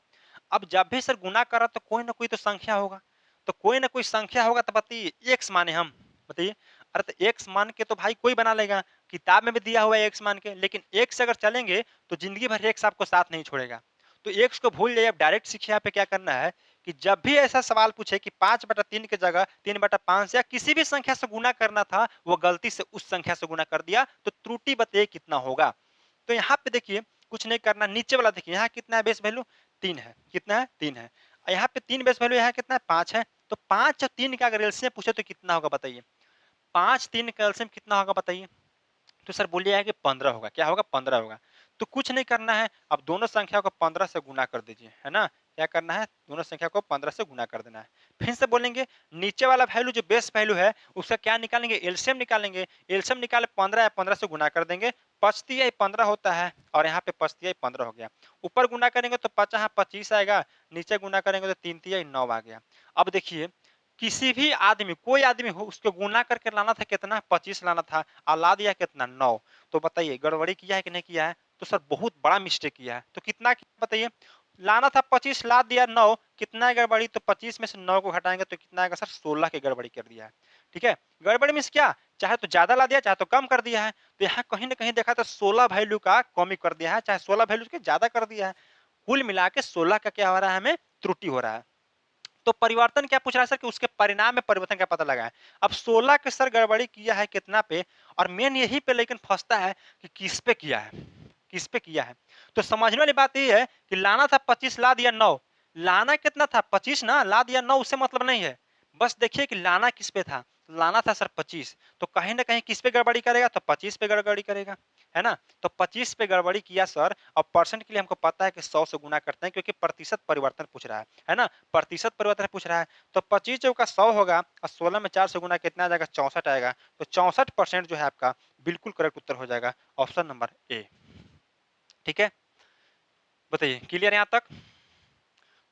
अब जब भी सर गुना करा तो कोई ना कोई तो संख्या होगा, तो कोई ना कोई संख्या होगा, तो बताइए एक्स माने हम, बताइए। अरे तो एक्स मान के तो भाई कोई बना लेगा, किताब में भी दिया हुआ है एक्स मान के, लेकिन एक्स अगर चलेंगे तो जिंदगी भर एक्स आपको साथ नहीं छोड़ेगा। तो एक्स को भूल जाइए, अब डायरेक्ट सीखिए यहाँ पे क्या करना है, कि जब भी ऐसा सवाल पूछे कि 5/3 की जगह 3/5 या किसी भी संख्या से गुना करना था, वो गलती से उस संख्या से गुना कर दिया, तो त्रुटि बताइए कितना होगा। तो यहाँ पे देखिए, कुछ नहीं करना, नीचे वाला देखिए, यहाँ कितना है बेस वैल्यू, 3 है, कितना है, 3 है। यहाँ पे 3 बेस वैल्यू, यहाँ कितना है, 5 है। तो 5 और 3 का अगर एलसीएम पूछे तो कितना होगा बताइए, 5 3 का एलसीएम कितना होगा बताइए। तो सर बोलिएगा कि 15 होगा, क्या होगा, 15 होगा। तो कुछ नहीं करना है, अब दोनों संख्या को 15 से गुना कर दीजिए, है ना। क्या करना है, दोनों संख्या को 15 से गुना कर देना है। फिर से बोलेंगे, नीचे वाला वैल्यू जो बेस वैल्यू है, उसका क्या निकालेंगे, एलसीएम निकालेंगे। एलसीएम निकाले 15 या 15 से गुना कर देंगे, पचती 15 होता है, और यहाँ पे पचती 15 हो गया। ऊपर गुना करेंगे तो 5 यहाँ 25 आएगा, नीचे गुना करेंगे तो 3 तिया 9 आ गया। अब देखिए, किसी भी आदमी, कोई आदमी हो, उसको गुना करके लाना था कितना, 25 लाना था, और ला दिया कितना, 9। तो बताइए गड़बड़ी किया है कि नहीं किया है, तो सर बहुत बड़ा मिस्टेक किया है। तो कितना किया बताइए, लाना था 25, ला दिया 9, कितना है गड़बड़ी, तो 25 में से 9 को घटाएंगे तो कितना आएगा सर, 16 की गड़बड़ी कर दिया है, ठीक है। गड़बड़ी मीन्स क्या, चाहे तो ज्यादा ला दिया, चाहे तो कम कर दिया है। तो यहाँ कहीं ना कहीं देखा तो 16 वैल्यू का कमी कर दिया है, चाहे 16 वैल्यू के ज्यादा कर दिया है। कुल मिला के 16 का क्या हो रहा है, हमें त्रुटि हो रहा है। तो परिवर्तन क्या पूछ रहा है सर, कि उसके परिणाम में परिवर्तन का पता लगा है। अब 16 के सर गड़बड़ी किया है कितना पे, और मेन यही पे लेकिन फंसता है कि किस पे किया है, किस पे किया है। तो समझने वाली बात ये है कि लाना था 25, ला दिया 9। लाना कितना था, 25 ना, ला दिया 9, उससे मतलब नहीं है। बस देखिए कि लाना किस पे था, लाना था सर 25, तो कहीं ना कहीं किस पे गड़बड़ी करेगा, तो 25 पे गड़बड़ी करेगा, है ना। तो 25 पे गड़बड़ी किया सर, और परसेंट के लिए हमको पता है कि 100 से गुना करते हैं, क्योंकि प्रतिशत परिवर्तन पूछ रहा है ना, प्रतिशत परिवर्तन पूछ रहा है। तो 25 जो का 100 होगा और 16 में 4 से गुना कितना आ जाएगा, 64 आएगा। तो 64% जो है आपका बिल्कुल करेक्ट उत्तर हो जाएगा, ऑप्शन नंबर ए। ठीक है, बताइए क्लियर यहाँ तक।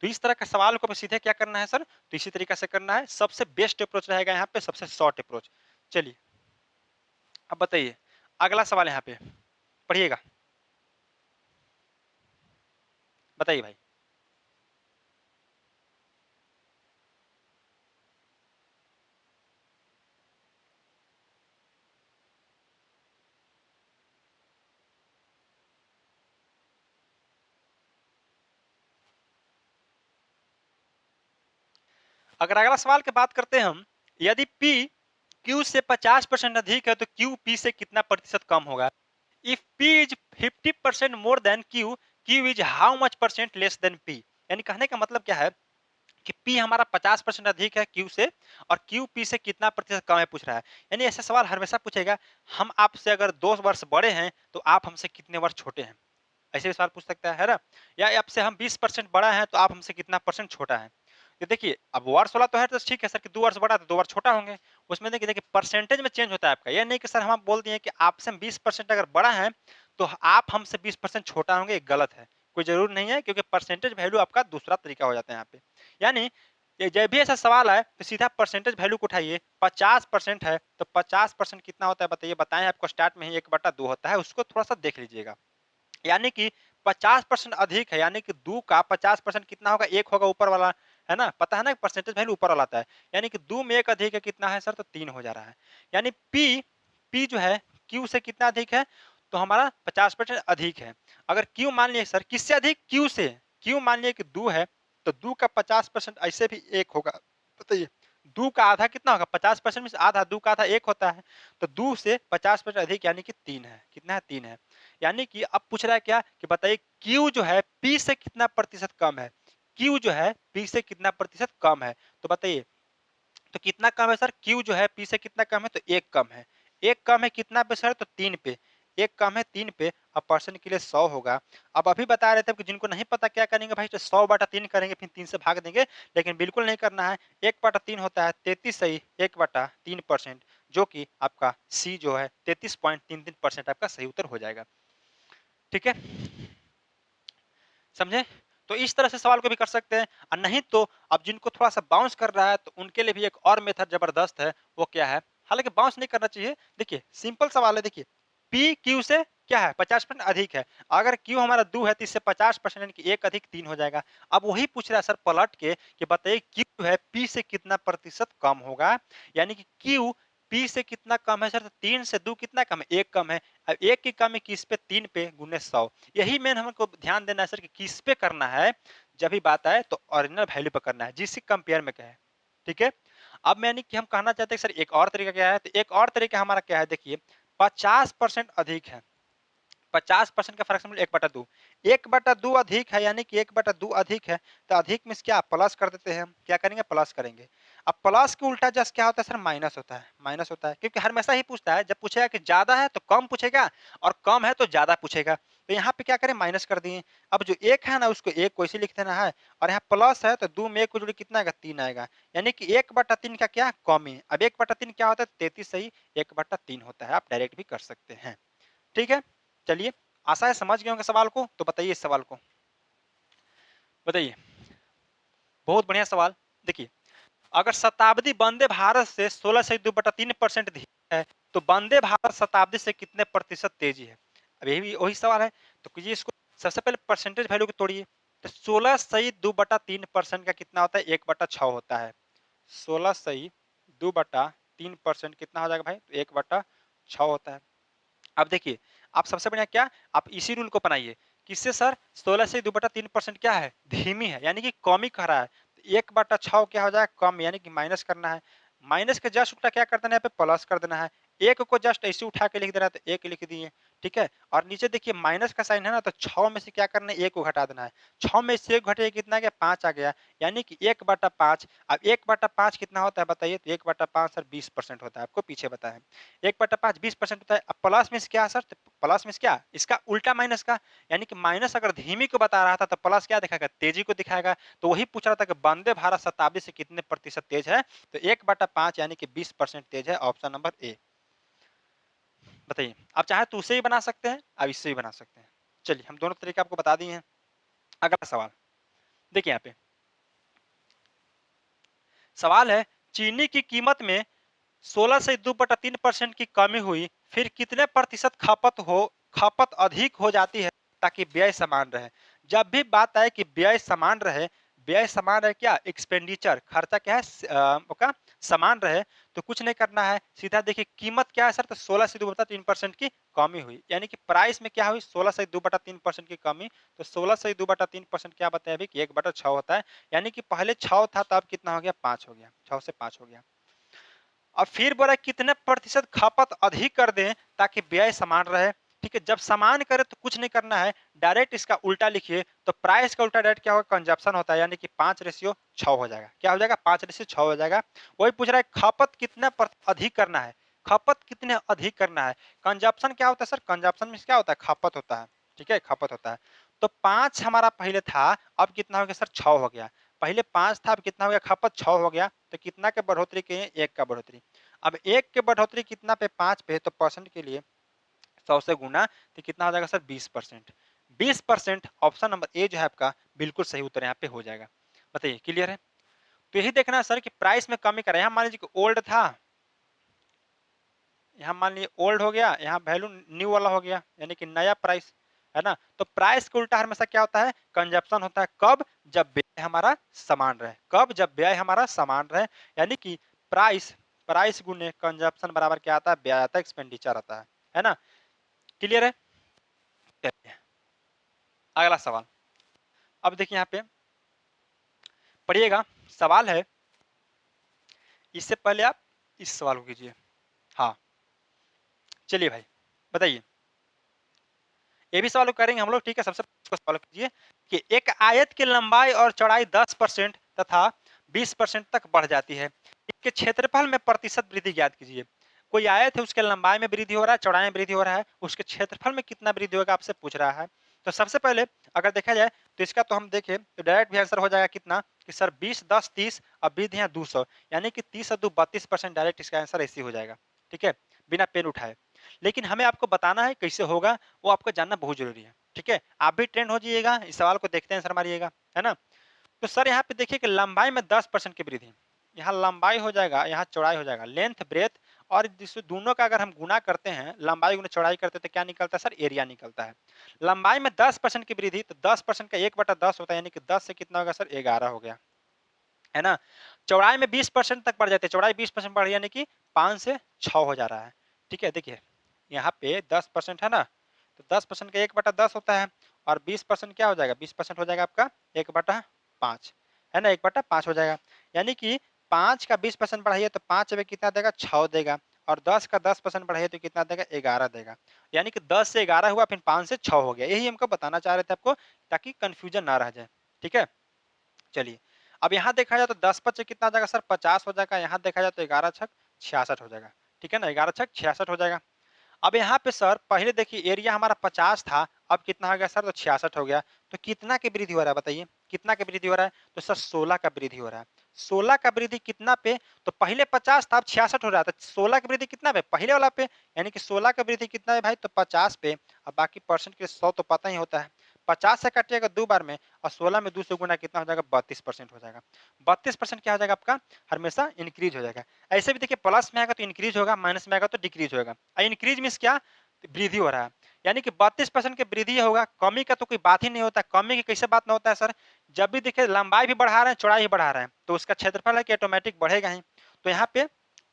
तो इस तरह के सवाल को सीधे क्या करना है सर, तो इसी तरीके से करना है। सबसे बेस्ट अप्रोच रहेगा यहाँ पे, सबसे शॉर्ट अप्रोच। चलिए अब बताइए अगला सवाल यहाँ पे पढ़िएगा, बताइए भाई। अगर अगला सवाल की बात करते हैं हम, यदि P Q से 50% अधिक है तो Q P से कितना प्रतिशत कम होगा। If P is 50% more than Q, Q is how much percent less than P। यानी कहने का मतलब क्या है कि P हमारा 50% अधिक है Q से, और Q P से कितना प्रतिशत कम है पूछ रहा है। यानी ऐसा सवाल हमेशा पूछेगा, हम आपसे अगर 2 वर्ष बड़े हैं तो आप हमसे कितने वर्ष छोटे हैं, ऐसे भी सवाल पूछ सकता है ना। या आपसे हम 20% बड़ा है तो आप हमसे कितना परसेंट छोटा है। ये देखिए अब वर्ष वाला तो है तो ठीक है सर कि 2 वर्ष बड़ा तो 2 वर्ष छोटा होंगे। उसमें देखिए देखिए परसेंटेज में चेंज होता है आपका, ये नहीं कि सर हम बोल दिए कि आपसे हम 20% अगर बड़ा है तो आप हमसे 20% छोटा होंगे, ये गलत है। कोई जरूर नहीं है, क्योंकि परसेंटेज वैल्यू आपका दूसरा तरीका हो जाता है यहाँ पे। यानी ये जब भी ऐसा सवाल है तो सीधा परसेंटेज वैल्यू को उठाइए। 50% है तो 50% कितना होता है बताइए, बताएं आपको, स्टार्ट में ही 1/2 होता है, उसको थोड़ा सा देख लीजिएगा। यानी कि 50% अधिक है, यानी कि 2 का 50% कितना होगा, 1 होगा ऊपर वाला, है ना। पता है ना परसेंटेज वैल्यू ऊपर वाला आता है। यानी कि 2 में 1 अधिक है, कितना है सर, तो 3 हो जा रहा है। यानी P जो है Q से कितना अधिक है, तो हमारा 50% अधिक है। अगर Q मान लिए सर किससे अधिक, Q से, Q मान लिए कि 2 है तो 2 का 50% ऐसे भी 1 होगा। बताइए 2 का आधा कितना होगा, 50% में से आधा, 2 का आधा 1 होता है। तो 2 से 50% अधिक यानी कि 3 है, कितना है, 3 है। यानी कि अब पूछ रहा है क्या कि बताइए Q जो है P से कितना प्रतिशत कम है, Q जो है P से कितना प्रतिशत कम है। तो बताइए तो कितना कम है सर, Q जो है P से कितना कम है, तो 1 कम है। 1 कम है कितना पे सर, तो 3 पे। 1 कम है 3 पे, अब परसेंट के लिए 100 होगा। अब अभी बता रहे थे कि जिनको नहीं पता क्या करेंगे भाई, तो 100/3 करेंगे, फिर 3 से भाग देंगे। लेकिन बिल्कुल नहीं करना है, 1/3 होता है 33 सही 1/3%, जो कि आपका सी जो है 33.33% आपका सही उत्तर हो जाएगा। ठीक है, समझे। तो इस तरह से सवाल को भी कर सकते हैं, और नहीं तो अब जिनको थोड़ा सा बाउंस कर रहा है तो उनके लिए भी एक और मेथड जबरदस्त है। वो क्या है, हालांकि बाउंस नहीं करना चाहिए। देखिए सिंपल सवाल है, देखिए पी क्यू से क्या है 50% अधिक है। अगर क्यू हमारा 2 है तो इससे 50% यानी कि 1 अधिक 3 हो जाएगा। अब वही पूछ रहा है सर पलट के कि बताइए क्यू है पी से कितना प्रतिशत कम होगा। यानी कि क्यू पी से कितना कम है सर, तो 3 से 2 कितना कम है, 1 कम है। अब 1 की कमी किस पे, 3 पे गुने 100। यही मेन हमको ध्यान देना है सर कि किस पे करना है। जब भी बात आए तो ओरिजिनल वैल्यू पे करना है, जिससे कंपेयर में कहे। ठीक है, अब यानी कि हम कहना चाहते हैं सर एक और तरीका क्या है, तो एक और तरीका हमारा क्या है, देखिए 50% अधिक है, 50% का फ्रैक्शन 1/2, 1/2 अधिक है, यानी कि 1/2 अधिक है। तो अधिक में क्या प्लस कर देते हैं, हम क्या करेंगे, प्लस करेंगे। अब प्लस के उल्टा जस्ट क्या होता है सर, माइनस होता है, माइनस होता है। क्योंकि हमेशा ही पूछता है, जब पूछेगा कि ज्यादा है तो कम पूछेगा, और कम है तो ज्यादा पूछेगा। तो यहाँ पे क्या करें, माइनस कर दिए। अब जो 1 है ना उसको 1 को इसे लिख देना है, और यहाँ प्लस है तो 2 में 1 को जोड़े कितना आएगा, 3 आएगा। यानी कि 1/3 का क्या कमी। अब 1/3 क्या होता है, 33 सही 1/3 होता है। आप डायरेक्ट भी कर सकते हैं। ठीक है, चलिए आशा है समझ गए होंगे सवाल को। तो बताइए इस सवाल को, बताइए, बहुत बढ़िया सवाल। देखिए अगर शताब्दी वंदे भारत से 16 से 2/3% धीरे है तो वंदे भारत शताब्दी से कितने प्रतिशत तेजी है। अब यही भी वही सवाल है, तो कीजिए इसको। सबसे पहले परसेंटेज वैल्यू को तोड़िए। तो 16 सही 2/3% का कितना होता है, 1/6 होता है। 16 सही 2/3% कितना हो जाएगा भाई, तो 1/6 होता है। अब देखिए आप सबसे बढ़िया क्या, आप इसी रूल को अपनाइए। किससे सर, 16 से 2/3% क्या है, धीमी है, यानी कि कमी कह रहा है। तो 1/6 क्या हो जाएगा, कम, यानी कि माइनस करना है। माइनस के जस्ट उल्टा क्या कर देना है, यहाँ पे प्लस कर देना है। एक को जस्ट ऐसे उठा के लिख देना है, तो 1 लिख दिए। ठीक है। और नीचे देखिए माइनस का साइन है ना, तो 6 में से क्या करना है, 1 को घटा देना है। 6 में से 1 घटे कितना आ गया, 5 आ गया, यानी कि 1/5। अब 1/5 कितना होता है बताइए, तो 1/5 सर 20% होता है, आपको पीछे बताया है। 1/5 20% होता है। अब प्लस में से क्या है सर, तो प्लस में से क्या, इसका उल्टा माइनस का, यानी कि माइनस अगर धीमी को बता रहा था तो प्लस क्या दिखाएगा, तेजी को दिखाएगा। तो वही पूछ रहा था कि वंदे भारत शताब्दी से कितने प्रतिशत तेज है, तो 1/5 यानी कि 20% तेज है, ऑप्शन नंबर ए। बताइए, आप चाहे तो उसे ही बना सकते हैं, आप इससे भी बना सकते हैं। चलिए हम दोनों तरीके आपको बता दिए हैं। अगला सवाल देखिए, यहाँ पे सवाल है, चीनी की कीमत में 16 से 2/3% की कमी हुई, फिर कितने प्रतिशत खपत अधिक हो जाती है ताकि व्यय समान रहे। जब भी बात आए कि व्यय समान रहे, व्यय समान रहे क्या, एक्सपेंडिचर खर्चा क्या है, का समान रहे, तो कुछ नहीं करना है, सीधा देखिए कीमत क्या है सर, तो 16 से 2/3% की कमी हुई, यानी कि प्राइस में क्या हुई, 16 से 2/3% की कमी। तो 16 से 2/3% क्या बताया अभी कि 1/6 होता है, यानी कि पहले 6 था, तो अब कितना हो गया, 5 हो गया, 6 से 5 हो गया। अब फिर बोला कितने प्रतिशत खपत अधिक कर दें ताकि व्यय समान रहे। ठीक है, जब समान करे तो कुछ नहीं करना है, डायरेक्ट इसका उल्टा लिखिए, तो प्राइस का उल्टा डायरेक्ट क्या होगा, कंजप्शन होता है, यानी कि 5:6 हो जाएगा। क्या हो जाएगा, 5:6 हो जाएगा। वही पूछ रहा है खपत कितना अधिक करना है, खपत कितने अधिक करना है। कंजप्शन क्या होता है सर, कंजप्शन में क्या होता है, खपत होता है। ठीक है, खपत होता है। तो 5 हमारा पहले था, अब कितना हो गया सर, 6 हो गया। पहले 5 था, अब कितना हो गया, खपत 6 हो गया, तो कितना के बढ़ोतरी के, 1 का बढ़ोतरी। अब 1 के बढ़ोतरी कितना पे, 5 पे, तो परसेंट के लिए 100 से गुना, तो कितना हो जाएगा सर, 20%। 20% ऑप्शन नंबर ए जो है आपका बिल्कुल सही उत्तर यहाँ पे हो जाएगा। बताइए, क्लियर है। तो यही देखना है सर कि प्राइस में कमी करें। यहाँ मान लीजिए कि ओल्ड था, यहाँ मान लीजिए ओल्ड हो गया, यहाँ वैल्यू न्यू वाला हो गया, यानी कि नया प्राइस है ना। तो प्राइस के उल्टा हमेशा क्या होता है, कंजप्शन होता है। कब, जब व्यय हमारा समान रहे, कब, जब व्यय हमारा समान रहे, यानी कि प्राइस प्राइस गुने कंजप्शन बराबर क्या आता है, व्यय आता है, एक्सपेंडिचर आता है ना। क्लियर है। चलिए, अगला सवाल। अब देखिए यहाँ पे पढ़िएगा, सवाल है, इससे पहले आप इस सवाल को कीजिए। हाँ, चलिए भाई बताइए, ये भी सवाल करेंगे हम लोग। ठीक है, सबसे पहले सवाल कीजिए कि एक आयत की लंबाई और चौड़ाई 10% तथा 20% तक बढ़ जाती है, इसके क्षेत्रफल में प्रतिशत वृद्धि ज्ञात कीजिए। कोई आयत है, उसके लंबाई में वृद्धि हो रहा है, चौड़ाई में वृद्धि हो रहा है, उसके क्षेत्रफल में कितना वृद्धि होगा आपसे पूछ रहा है। तो सबसे पहले अगर देखा जाए तो इसका तो हम देखें तो डायरेक्ट भी आंसर हो जाएगा कितना, कि सर 20 10 30 और वृद्धि यहाँ 200, यानी कि 30 और 2 32%, डायरेक्ट इसका आंसर ऐसे हो जाएगा। ठीक है, बिना पेन उठाए। लेकिन हमें आपको बताना है कैसे होगा, वो आपको जानना बहुत जरूरी है। ठीक है, आप भी ट्रेंड हो जाइएगा, इस सवाल को देखते हैं, सर मारिएगा, है ना। तो सर यहाँ पे देखिए कि लंबाई में 10% की वृद्धि, यहाँ लंबाई हो जाएगा, यहाँ चौड़ाई हो जाएगा, लेंथ ब्रेथ, और दोनों का अगर हम गुना करते हैं, लंबाई गुना चौड़ाई करते हैं, तो क्या निकलता है सर, एरिया निकलता है। लंबाई में 10% की वृद्धि, तो 10% का 1/10 होता है, यानी कि 10 से कितना होगा सर, 11 हो गया, है ना। चौड़ाई में 20% तक बढ़ जाती है, चौड़ाई 20% बढ़, यानी कि 5 से 6 हो जा रहा है। ठीक है, देखिए यहाँ पे 10% है ना, तो 10% का 1/10 होता है, और 20% क्या हो जाएगा, 20% हो जाएगा आपका 1/5, है ना, 1/5 हो जाएगा। यानी कि 5 का 20% बढ़ाइए तो 5 में कितना देगा, 6 देगा, और 10 का 10% बढ़ाइए तो कितना देगा, 11 देगा। यानी कि 10 से 11 हुआ, फिर 5 से 6 हो गया। यही हमको बताना चाह रहे थे आपको, ताकि कंफ्यूजन ना रह जाए। ठीक है, चलिए, अब यहाँ देखा जाए तो 10/5 से कितना आ जाएगा सर, 50 हो जाएगा। यहाँ देखा जाए तो 11×6 66 हो जाएगा। ठीक है ना, 11×6 66 हो जाएगा। अब यहाँ पे सर पहले देखिए एरिया हमारा 50 था, अब कितना हो गया सर, तो 66 हो गया। तो कितना की वृद्धि हो रहा है बताइए, कितना की वृद्धि हो रहा है, तो सर 16 का वृद्धि हो रहा है। 16 का वृद्धि कितना पे, तो पहले 50 था, अब 66 हो रहा था। 16 की वृद्धि कितना पे, पहले वाला पे, यानी कि 16 का वृद्धि कितना है भाई, तो 50 पे। अब बाकी परसेंट के 100 तो पता ही होता है, 50 से काटिएगा 2 बार में, और 16 में 2 से गुना कितना हो जाएगा, 32% हो जाएगा। 32% क्या हो जाएगा आपका, हमेशा इंक्रीज हो जाएगा। ऐसे भी देखिए प्लस में आएगा तो इंक्रीज होगा, माइनस में आएगा तो डिक्रीज होगा। इंक्रीज मीन्स क्या, वृद्धि हो रहा है, यानी कि 32% की वृद्धि होगा। कमी का तो कोई बात ही नहीं होता। कमी की कैसे बात ना होता है सर, जब भी देखिए लंबाई भी बढ़ा रहे हैं, चौड़ाई भी बढ़ा रहे हैं, तो उसका क्षेत्रफल है कि ऑटोमेटिक बढ़ेगा ही। तो यहाँ पे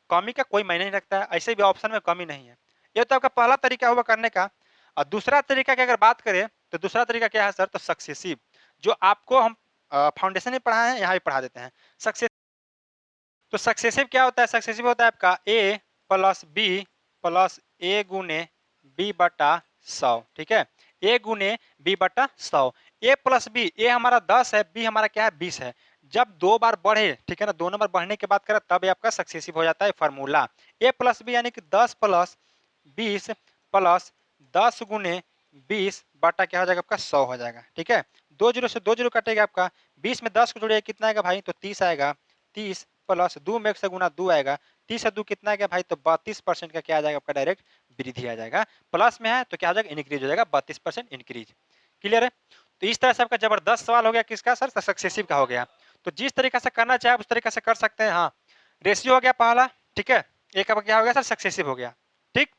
कमी का कोई मायने नहीं रखता है, ऐसे भी ऑप्शन में कमी नहीं है। ये तो आपका पहला तरीका हुआ करने का। और दूसरा तरीका की अगर बात करें तो दूसरा तरीका क्या है सर, तो सक्सेसिव, जो आपको हम फाउंडेशन में पढ़ाए हैं, यहाँ भी पढ़ा देते हैं। सक्सेस, तो सक्सेसिव क्या होता है, सक्सेसिव होता है आपका a + b + a × b/2 100, ठीक है। ए गुने बी बटा 100, ए प्लस बी, ए हमारा 10 है, बी हमारा क्या है 20 है। जब 2 बार बढ़े, ठीक है ना, 2 नंबर बढ़ने के बाद करें तब ये आपका सक्सेसिव हो जाता है फार्मूला। ए प्लस बी यानी कि 10 प्लस 20 प्लस 10 गुने 20 बटा क्या हो जाएगा आपका 100 हो जाएगा, ठीक है। 2 जीरो से 2 जीरो कटेगा आपका, 20 में 10 को जोड़िए कितना आएगा भाई, तो 30 आएगा। 30 प्लस 2 में 1 से गुना 2 आएगा, 30 से 2 कितना आएगा भाई, तो 32% का क्या आ जाएगा आपका डायरेक्ट वृद्धि आ जाएगा। प्लस में है तो क्या हो जाएगा, इंक्रीज हो जाएगा, 32% इंक्रीज। क्लियर है। तो इस तरह से आपका जबरदस्त सवाल हो गया, किसका सर, सक्सेसिव का हो गया। तो जिस तरीके से करना चाहे उस तरीके से कर सकते हैं। हाँ, रेशियो हो गया पहला, ठीक है। एक आपका क्या हो गया सर, सक्सेसिव हो गया। ठीक,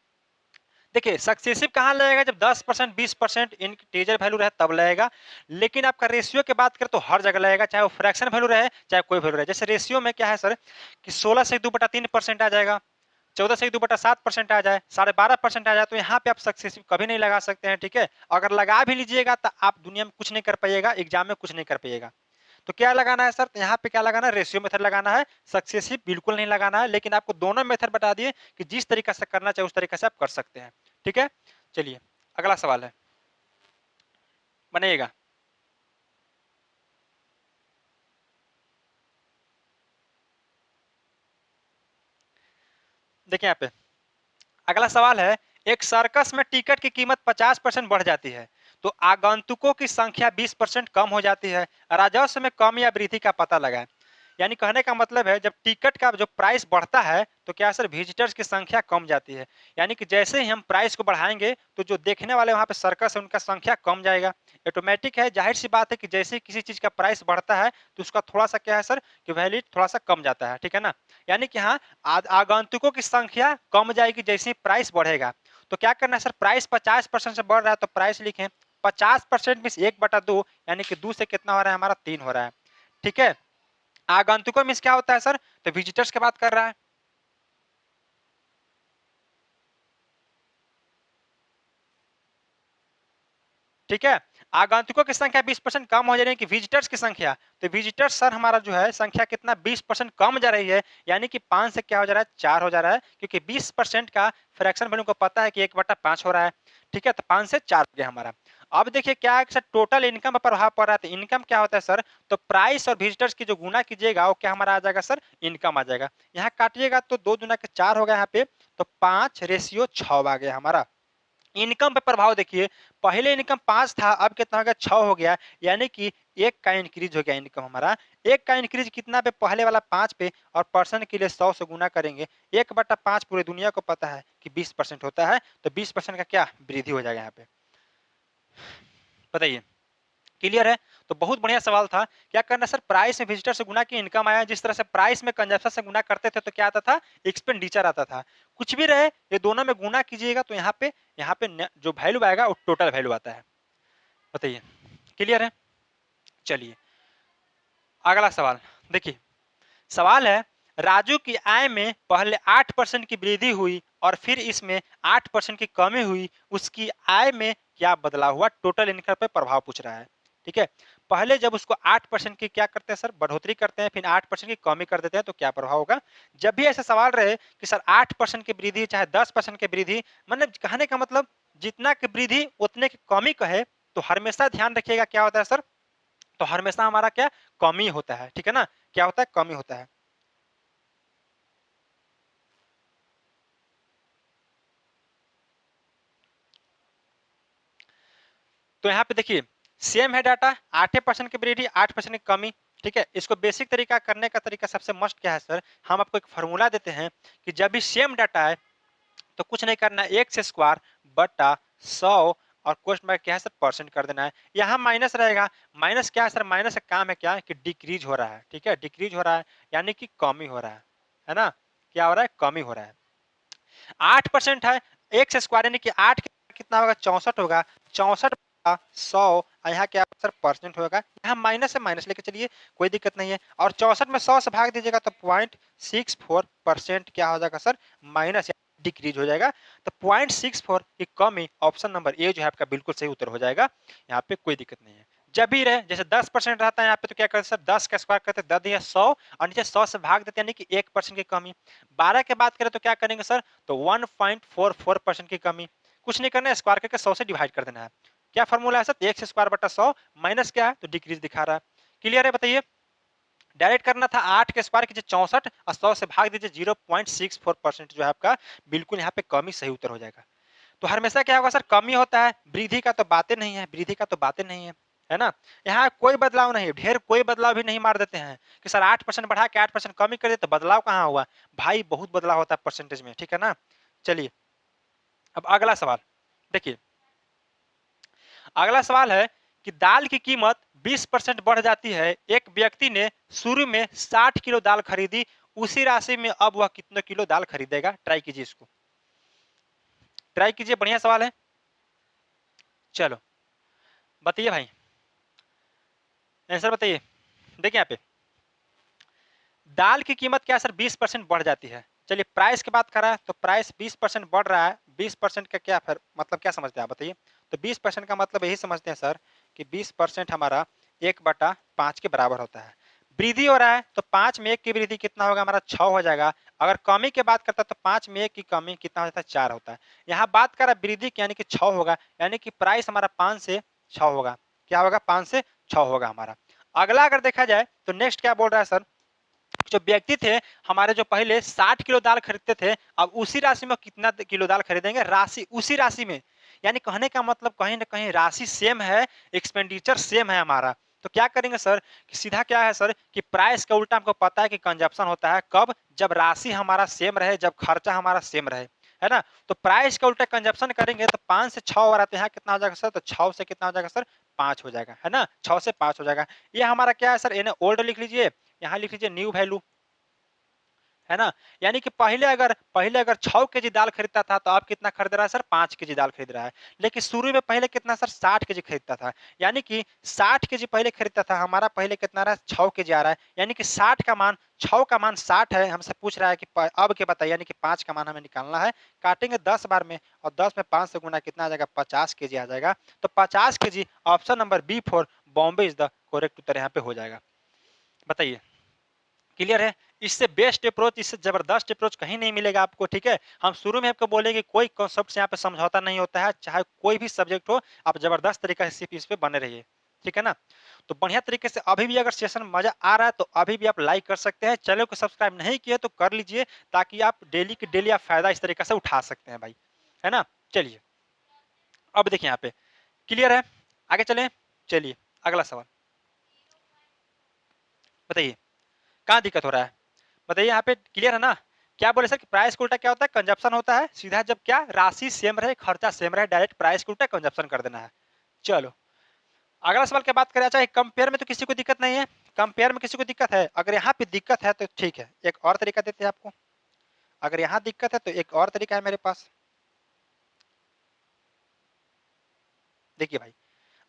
देखिए सक्सेसिव कहाँ लगेगा, जब 10% 20% इंटीजर वैल्यू रहे तब लगेगा। लेकिन आपका रेशियो की बात करें तो हर जगह लगेगा, चाहे वो फ्रैक्शन वैल्यू रहे चाहे कोई वैल्यू रहे। जैसे रेशियो में क्या है सर कि 16 से 2/3% आ जाएगा, 14 से 2/7% आ जाए, 12.5% आ जाए, तो यहाँ पे आप सक्सेसिव कभी नहीं लगा सकते हैं, ठीक है। अगर लगा भी लीजिएगा तो आप दुनिया में कुछ नहीं कर पाइएगा, एग्जाम में कुछ नहीं कर पाइएगा। तो क्या लगाना है सर, तो यहाँ पे क्या लगाना है, रेशियो मेथड लगाना है, सक्सेसिव बिल्कुल नहीं लगाना है। लेकिन आपको दोनों मेथड बता दिए कि जिस तरीके से करना चाहिए उस तरीके से आप कर सकते हैं, ठीक है। चलिए अगला सवाल है, बनाइएगा। देखिए यहाँ पे अगला सवाल है, एक सर्कस में टिकट की कीमत 50% बढ़ जाती है तो आगंतुकों की संख्या 20% कम हो जाती है, राजस्व में कम या वृद्धि का पता लगाएं। यानी कहने का मतलब है जब टिकट का जो प्राइस बढ़ता है तो क्या सर, विजिटर्स की संख्या कम जाती है। यानी कि जैसे ही हम प्राइस को बढ़ाएंगे तो जो देखने वाले वहां पे सर्कस है उनका संख्या कम जाएगा। ऑटोमेटिक है, जाहिर सी बात है कि जैसे ही किसी चीज का प्राइस बढ़ता है तो उसका थोड़ा सा क्या है सर कि वैल्यू थोड़ा सा कम जाता है, ठीक है ना। यानी कि हाँ, आगंतुकों की संख्या कम जाएगी जैसे ही प्राइस बढ़ेगा। तो क्या करना है सर, प्राइस 50% से बढ़ रहा है तो प्राइस लिखें 50% मीन 1/2, यानी कि 2 से कितना हो रहा है हमारा 3 हो रहा है, ठीक है। आगंतुकों मीन क्या होता है सर, तो विजिटर्स की बात कर रहा है, ठीक है। आगंतुकों की संख्या 20% कम हो जा रही है कि विजिटर्स की संख्या, तो विजिटर्स सर हमारा जो है संख्या कितना 20% कम जा रही है। यानी कि 5 से क्या हो जा रहा है, 4 हो जा रहा है, क्योंकि 20% का फ्रैक्शन वैल्यू को पता है कि 1/5 हो रहा है, ठीक है। तो 5 से 4 हो गया हमारा। अब देखिए क्या है सर, टोटल इनकम पर प्रभाव पड़ रहा है। तो इनकम क्या होता है सर, तो प्राइस और विजिटर्स की जो गुना कीजिएगा वो क्या हमारा आ जाएगा सर, इनकम आ जाएगा। यहाँ काटिएगा तो 2 दूना के 4 हो गया यहाँ पे, तो 5:6 आ गया हमारा। इनकम पे प्रभाव देखिए, पहले इनकम 5 था, अब कितना हो गया 6 हो गया। यानी कि एक का इंक्रीज हो गया इनकम हमारा। एक का इंक्रीज कितना पे, पहले वाला 5 पे, और परसेंट के लिए 100 से गुना करेंगे। 1/5 पूरे दुनिया को पता है कि 20% होता है, तो 20% का क्या वृद्धि हो जाएगा यहाँ पे, बताइए। क्लियर है। तो बहुत बढ़िया सवाल था। क्या करना सर, प्राइस में विजिटर से गुना की इनकम आया, जिस तरह से प्राइस में कंजप्शन से गुना करते थे तो क्या आता था, एक्सपेंडिचर आता था। कुछ भी रहे ये दोनों में गुना कीजिएगा तो यहाँ पे जो वैल्यू आएगा वो टोटल वैल्यू आता है, बताइए। क्लियर है। चलिए अगला सवाल देखिए, सवाल है, राजू की आय में पहले 8% की वृद्धि हुई और फिर इसमें 8% की कमी हुई, उसकी आय में क्या बदलाव हुआ, टोटल इनकम पे प्रभाव पूछ रहा है, ठीक है। पहले जब उसको 8% की क्या करते हैं सर, बढ़ोतरी करते हैं, फिर 8% की कमी कर देते हैं तो क्या प्रभाव होगा। जब भी ऐसा सवाल रहे कि सर 8% की वृद्धि चाहे 10% की वृद्धि, मतलब कहने का मतलब जितना की वृद्धि उतने की कमी कहे, तो हमेशा ध्यान रखिएगा क्या होता है सर, तो हमेशा हमारा क्या कमी होता है, ठीक है ना, क्या होता है, कमी होता है। तो यहाँ पे देखिए सेम है डाटा, 8% की वृद्धि 8% की कमी, ठीक है। इसको बेसिक तरीका करने का तरीका सबसे मस्ट क्या है सर, हम आपको एक फॉर्मूला देते हैं कि जब भी सेम डाटा है तो कुछ नहीं करना है, एक्स स्क्वायर बटा 100 और क्वेश्चन में क्या है सर, परसेंट कर देना है। यहाँ माइनस रहेगा, माइनस क्या है सर, माइनस का काम है क्या कि डिक्रीज हो रहा है, ठीक है, डिक्रीज हो रहा है, यानी कि कमी हो रहा है ना, क्या हो रहा है, कमी हो रहा है। 8% है, एक्स स्क्वायर यानी कि 8 कितना होगा, 64 होगा, 64/100, यहाँ क्या सर परसेंट होगा, यहाँ माइनस है माइनस लेके चलिए, कोई दिक्कत नहीं है। और 64 में 100 से भाग दीजिएगा तो 0.64% क्या हो जाएगा सर, माइनस डिक्रीज हो जाएगा। तो 0.64 की कमी, ऑप्शन नंबर ए जो है आपका बिल्कुल सही उत्तर हो जाएगा, यहाँ पे कोई दिक्कत नहीं है। जब भी रहे जैसे 10% रहता है यहाँ पे तो क्या करते सर, 10 का स्क्वायर करते 10 या 100 और नीचे 100 से भाग देते यानी कि 1% की कमी। 12 की बात करें तो क्या करेंगे सर, तो 1.44% की कमी। कुछ नहीं करना है, स्क्वायर करके 100 से डिवाइड कर देना है। क्या फॉर्मूला है सर? x स्क्वायर बटा 100 माइनस क्या है तो डिक्रीज दिखा रहा है। क्लियर है? बताइए। डायरेक्ट करना था 8 के स्क्वायर कीजिए 64 और 100 से भाग दीजिए 0.64% जो है आपका बिल्कुल यहाँ पे कम ही सही उत्तर हो जाएगा। तो हमेशा क्या होगा सर? कमी होता है, वृद्धि का तो बातें नहीं है, वृद्धि का तो बातें नहीं है ना? यहाँ कोई बदलाव नहीं, ढेर कोई बदलाव भी नहीं मार देते हैं कि सर 8% बढ़ा के 8% कमी कर दे तो बदलाव कहाँ हुआ? भाई बहुत बदलाव होता है परसेंटेज में, ठीक है ना? चलिए अब अगला सवाल देखिए। अगला सवाल है कि दाल की कीमत 20% बढ़ जाती है। एक व्यक्ति ने शुरू में 60 किलो दाल खरीदी, उसी राशि में अब वह कितने किलो दाल खरीदेगा? ट्राई कीजिए, इसको ट्राई कीजिए, बढ़िया सवाल है। चलो बताइए भाई, आंसर बताइए। देखिए यहाँ पे दाल की कीमत क्या सर 20% बढ़ जाती है। चलिए प्राइस की बात कर रहा है तो प्राइस 20% बढ़ रहा है। 20% का क्या फिर मतलब क्या समझते हैं आप बताइए? तो 20% का मतलब यही समझते हैं सर कि 20% हमारा 1/5 के बराबर होता है। वृद्धि हो रहा है तो 5 में 1 की वृद्धि कितना होगा? हमारा 6 हो जाएगा। अगर कमी की बात करता है तो 5 में 1 की कमी कितना हो जाता है? 4 होता है। यहाँ बात कर रहा है वृद्धि की यानी कि 6 होगा, यानी कि प्राइस हमारा 5 से 6 होगा। क्या होगा? 5 से 6 होगा हमारा। अगला अगर देखा जाए तो नेक्स्ट क्या बोल रहा है सर? जो व्यक्ति थे हमारे जो पहले 60 किलो दाल खरीदते थे, अब उसी राशि में कितना किलो दाल खरीदेंगे? राशि उसी राशि में, यानी कहने का मतलब कहीं ना कहीं राशि सेम है, एक्सपेंडिचर सेम है हमारा। तो क्या करेंगे सर कि सीधा क्या है सर कि प्राइस का उल्टा हमको पता है कि कंजप्शन होता है कब? जब राशि हमारा सेम रहे, जब खर्चा हमारा सेम रहे, है ना? तो प्राइस का उल्टा कंजप्शन करेंगे तो 5 से 6 और आते हैं, कितना हो जाएगा सर? तो 6 से कितना हो जाएगा सर? 5 हो जाएगा, है ना? 6 से 5 हो जाएगा। ये हमारा क्या है सर? इन्हें ओल्ड लिख लीजिए, यहाँ लिख लीजिए न्यू वैल्यू, है ना? यानी कि पहले अगर 6 केजी दाल खरीदता था तो अब कितना खरीद रहा है सर? 5 केजी दाल खरीद रहा है। लेकिन शुरू में पहले कितना सर? 60 केजी खरीदता था, यानी कि 60 केजी पहले खरीदता था, हमारा पहले कितना रहा है? 6 केजी आ रहा है, यानी कि 60 का मान 6 का मान 60 है। हमसे पूछ रहा है कि अब के बताइए, यानी कि 5 का मान हमें निकालना है। काटेंगे 10 बार में और 10 में 5 से गुना कितना आ जाएगा? 50 केजी आ जाएगा। तो 50 KG option number B for Bombay is the correct उत्तर यहाँ पे हो जाएगा। बताइए क्लियर है? इससे बेस्ट अप्रोच, इससे जबरदस्त अप्रोच कहीं नहीं मिलेगा आपको, ठीक है? हम शुरू में आपको बोलेंगे कोई कॉन्सेप्ट यहाँ पे समझौता नहीं होता है, चाहे कोई भी सब्जेक्ट हो, आप जबरदस्त तरीके से सिर्फ इस पे बने रहिए, ठीक है ना? तो बढ़िया तरीके से अभी भी अगर सेशन मजा आ रहा है तो अभी भी आप लाइक कर सकते हैं, चैनल को सब्सक्राइब नहीं किए तो कर लीजिए, ताकि आप डेली की डेली आप फायदा इस तरीके से उठा सकते हैं भाई, है ना? चलिए अब देखिए यहाँ पे क्लियर है, आगे चलें। चलिए अगला सवाल बताइए, कहाँ दिक्कत हो रहा है? बताइए यहाँ पे क्लियर है ना? क्या बोले सर कि प्राइस के उल्टा क्या होता है? कंजप्शन होता है। सीधा जब क्या राशि सेम रहे, खर्चा सेम रहे, डायरेक्ट प्राइस के उल्टा कंजप्शन कर देना है। चलो अगला सवाल की बात करें। अच्छा कंपेयर में तो किसी को दिक्कत नहीं है, कंपेयर में किसी को दिक्कत है? अगर यहाँ पे दिक्कत है तो ठीक है, एक और तरीका देते हैं आपको। अगर यहाँ दिक्कत है तो एक और तरीका है मेरे पास। देखिए भाई,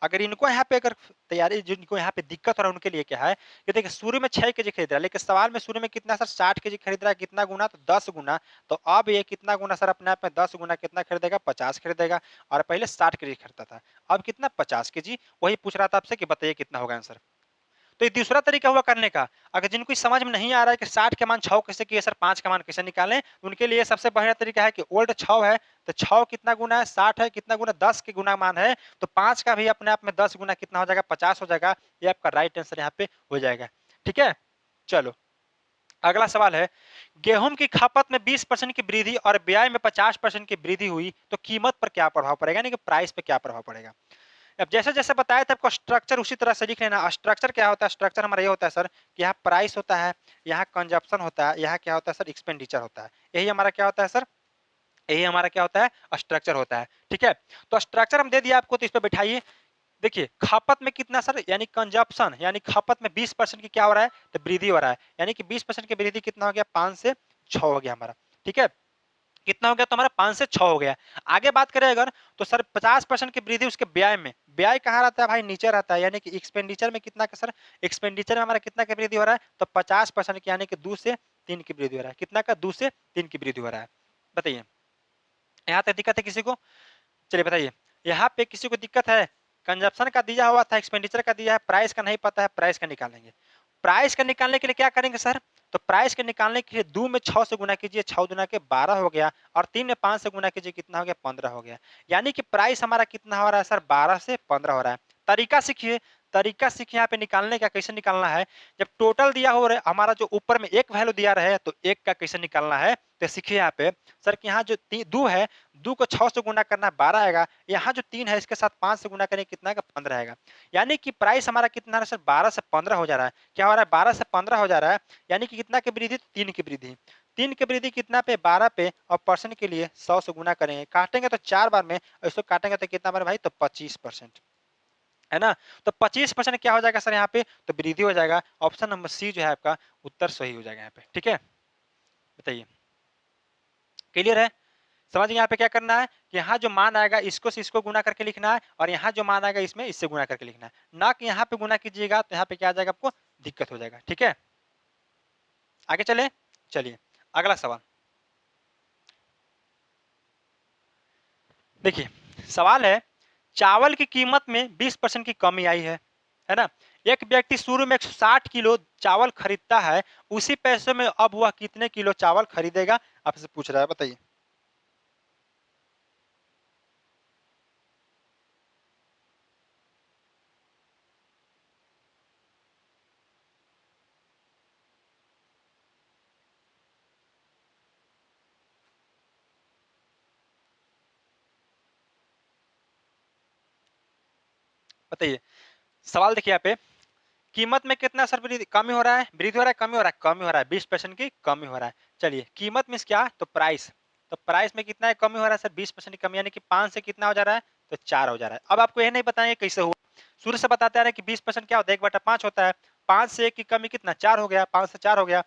अगर इनको यहाँ पे अगर तैयारी, जिनको यहाँ पे दिक्कत हो रहा है उनके लिए क्या है कि देखिए शुरू में 6 केजी खरीद रहा है, लेकिन सवाल में शुरू में कितना सर? 60 केजी खरीद रहा है। कितना गुना? तो 10 गुना। तो अब ये कितना गुना सर? अपने आप में 10 गुना कितना खरीदेगा? 50 खरीदेगा। और पहले 60 केजी खरीदता था, अब कितना? 50 केजी। वही पूछ रहा था आपसे कि बताइए कितना होगा आंसर। तो ये दूसरा तरीका हुआ करने का। अगर जिनको समझ में नहीं आ रहा है कि 60 का मान 6 कैसे किए सर, 5 का मान कैसे निकालें, उनके लिए सबसे बढ़िया तरीका है कि ओल्ड 6 है तो 6 कितना गुना है? 60 है, कितना गुना? 10 के गुना मान है, तो 5 का भी अपने आप में 10 गुना कितना हो जाएगा? 50 हो जाएगा। ये आपका राइट आंसर यहाँ पे हो जाएगा, ठीक है? चलो अगला सवाल है, गेहूं की खपत में 20% की वृद्धि और ब्याज में 50% की वृद्धि हुई तो कीमत पर क्या प्रभाव पड़ेगा, यानी कि प्राइस पे क्या प्रभाव पड़ेगा? अब जैसे जैसे बताया था आपको स्ट्रक्चर उसी तरह से लिख लेना। स्ट्रक्चर क्या होता है? स्ट्रक्चर हमारा ये होता है सर कि यहाँ प्राइस होता है, यहाँ कंजप्शन होता है, यहाँ क्या होता है सर? एक्सपेंडिचर होता है। यही हमारा क्या होता है सर? यही हमारा क्या होता है? स्ट्रक्चर होता है, ठीक है? तो स्ट्रक्चर हम दे दिया आपको, तो इस पे बैठाइए। देखिए खपत में कितना सर, यानी कंजप्शन, यानी खपत में 20% की क्या हो रहा है? तो वृद्धि हो रहा है, यानी कि 20% की वृद्धि कितना हो गया? 5 से 6 हो गया हमारा, ठीक है? कितना हो गया? तो हमारा 5 से 6 हो गया। आगे बात करें अगर तो सर 50% की वृद्धि उसके ब्याज में। ब्याज कहाँ रहता है भाई? नीचे रहता है, यानी कि एक्सपेंडिचर में कितना का सर? एक्सपेंडिचर में हमारा कितना की वृद्धि हो रहा है? तो 50% की, यानी कि 2 से 3 की वृद्धि हो रहा है। कितना का? 2 से 3 की वृद्धि हो रहा है। बताइए यहाँ तक दिक्कत है किसी को? चलिए बताइए, यहाँ पे किसी को दिक्कत है? कंजप्शन का दिया हुआ था, एक्सपेंडिचर का दिया है, प्राइस का नहीं पता है, प्राइस का निकालेंगे। प्राइस का निकालने के लिए क्या करेंगे सर? तो प्राइस के निकालने के लिए 2 में 6 से गुना कीजिए, 6 दूना के 12 हो गया, और 3 में 5 से गुना कीजिए, कितना हो गया 15 हो गया। यानी कि प्राइस हमारा कितना हो रहा है सर, 12 से 15 हो रहा है। तरीका सीखिए, तरीका सीखिए यहाँ पे निकालने का, कैसे निकालना है। जब टोटल दिया हो रहा हमारा, जो ऊपर में एक वैल्यू दिया रहे तो एक का कैसे निकालना है, तो सीखिए यहाँ पे सर कि यहाँ जो 2 है, 2 को 6 से गुना करना है 12 आएगा, यहाँ जो 3 है इसके साथ 5 से गुना करेंगे कितना का 15 आएगा। यानी कि प्राइस हमारा कितना है सर, 12 से 15 हो जा रहा है। क्या हो रहा है, 12 से 15 हो जा रहा है, यानी कि कितना की वृद्धि, 3 की वृद्धि। 3 की वृद्धि कितना पे, 12 पे, और परसेंट के लिए 100 से गुना करेंगे, काटेंगे तो 4 बार में, इसको काटेंगे तो कितना बार भाई, तो 25%, है ना। तो 25% क्या हो जाएगा सर यहाँ पे, तो वृद्धि हो जाएगा। ऑप्शन नंबर सी जो है आपका उत्तर सही हो जाएगा यहाँ पे, ठीक है। बताइए, क्लियर है। समझिए यहाँ पे क्या करना है कि यहाँ जो मान आएगा इसको से इसको गुना करके लिखना है, और यहाँ जो मान आएगा इसमें इससे गुना करके लिखना है, ना कि यहाँ पे गुना कीजिएगा तो यहाँ पे क्या आ जाएगा, आपको दिक्कत हो जाएगा, ठीक है। आगे चले, चलिए अगला सवाल देखिए। सवाल है, चावल की कीमत में 20% की कमी आई है ना। एक व्यक्ति शुरू में 160 किलो चावल खरीदता है, उसी पैसों में अब वह कितने किलो चावल खरीदेगा, आपसे पूछ रहा है, बताइए। बताइए, सवाल देखिए यहाँ पे, कीमत में कितना सर वृद्धि, कमी हो रहा है, वृद्धि हो रहा है, कमी हो रहा है, कमी हो रहा है, 20% की कमी हो रहा है। चलिए, कीमत में क्या, तो प्राइस, तो प्राइस में कितना है, कमी हो रहा है सर, 20% की कमी, यानी कि 5 से कितना हो जा रहा है, तो 4 हो जा रहा है। अब आपको ये नहीं बताएंगे कैसे हुआ, शुरू से बताते आ रहे हैं कि 20% क्या होता है, 1/5 होता है, 5 से 1 की कमी कितना, 4 हो गया, 5 से 4 हो गया।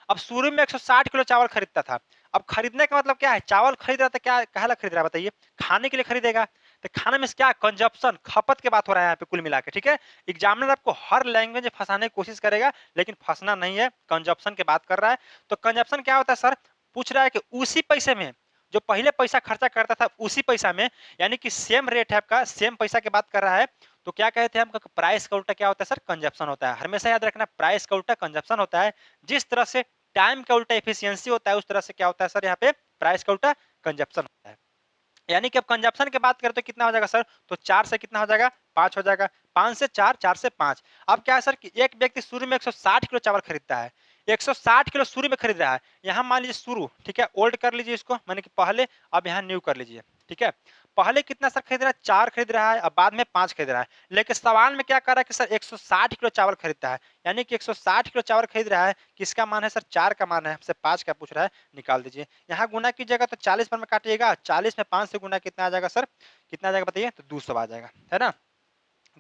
अब शुरू में 160 किलो चावल खरीदता था, अब खरीदने का मतलब क्या है, चावल खरीद रहा था, क्या कहला खरीद रहा है बताइए, खाने के लिए खरीदेगा। तो खाने में क्या, कंजप्शन, खपत की बात हो रहा है यहाँ पे कुल मिला के, ठीक है। एग्जामिनर आपको हर लैंग्वेज में फंसाने की कोशिश करेगा, लेकिन फंसना नहीं है, कंजप्शन की बात कर रहा है। तो कंजप्शन क्या होता है सर, पूछ रहा है कि उसी पैसे में जो पहले पैसा खर्चा करता था उसी पैसा में, यानी कि सेम रेट है आपका, सेम पैसा की बात कर रहा है। तो क्या कहते हैं हम, प्राइस का उल्टा क्या होता है सर, कंजप्शन होता है। हमेशा याद रखना, प्राइस का उल्टा कंजप्शन होता है। जिस तरह से टाइम का उल्टा एफिशिएंसी होता है, उस तरह से क्या होता है सर, यहाँ पे प्राइस का उल्टा कंजप्शन होता है। यानी कि अब कंजप्शन की बात करें तो कितना हो जाएगा सर, तो 4 से कितना हो जाएगा, 5 हो जाएगा, 5 से 4, 4 से 5। अब क्या है सर कि एक व्यक्ति शुरू में 160 किलो चावल खरीदता है, 160 किलो शुरू में खरीद रहा है। यहाँ मान लीजिए शुरू, ठीक है, ओल्ड कर लीजिए इसको, माने कि पहले, अब यहाँ न्यू कर लीजिए, ठीक है। पहले कितना सर खरीद रहा है, 4 खरीद रहा है, अब बाद में 5 खरीद रहा है। लेकिन सवाल में क्या कर रहा है कि सर 160 किलो चावल खरीदता है, यानी कि 160 किलो चावल खरीद रहा है, किसका मान है सर, 4 का मान है, हमसे 5 का पूछ रहा है, निकाल दीजिए। यहाँ गुना कीजिएगा तो 40 पर में काटिएगा, 40 में 5 से गुना कितना आ जाएगा सर, कितना आ जाएगा बताइए, तो 200 आ जाएगा, है ना,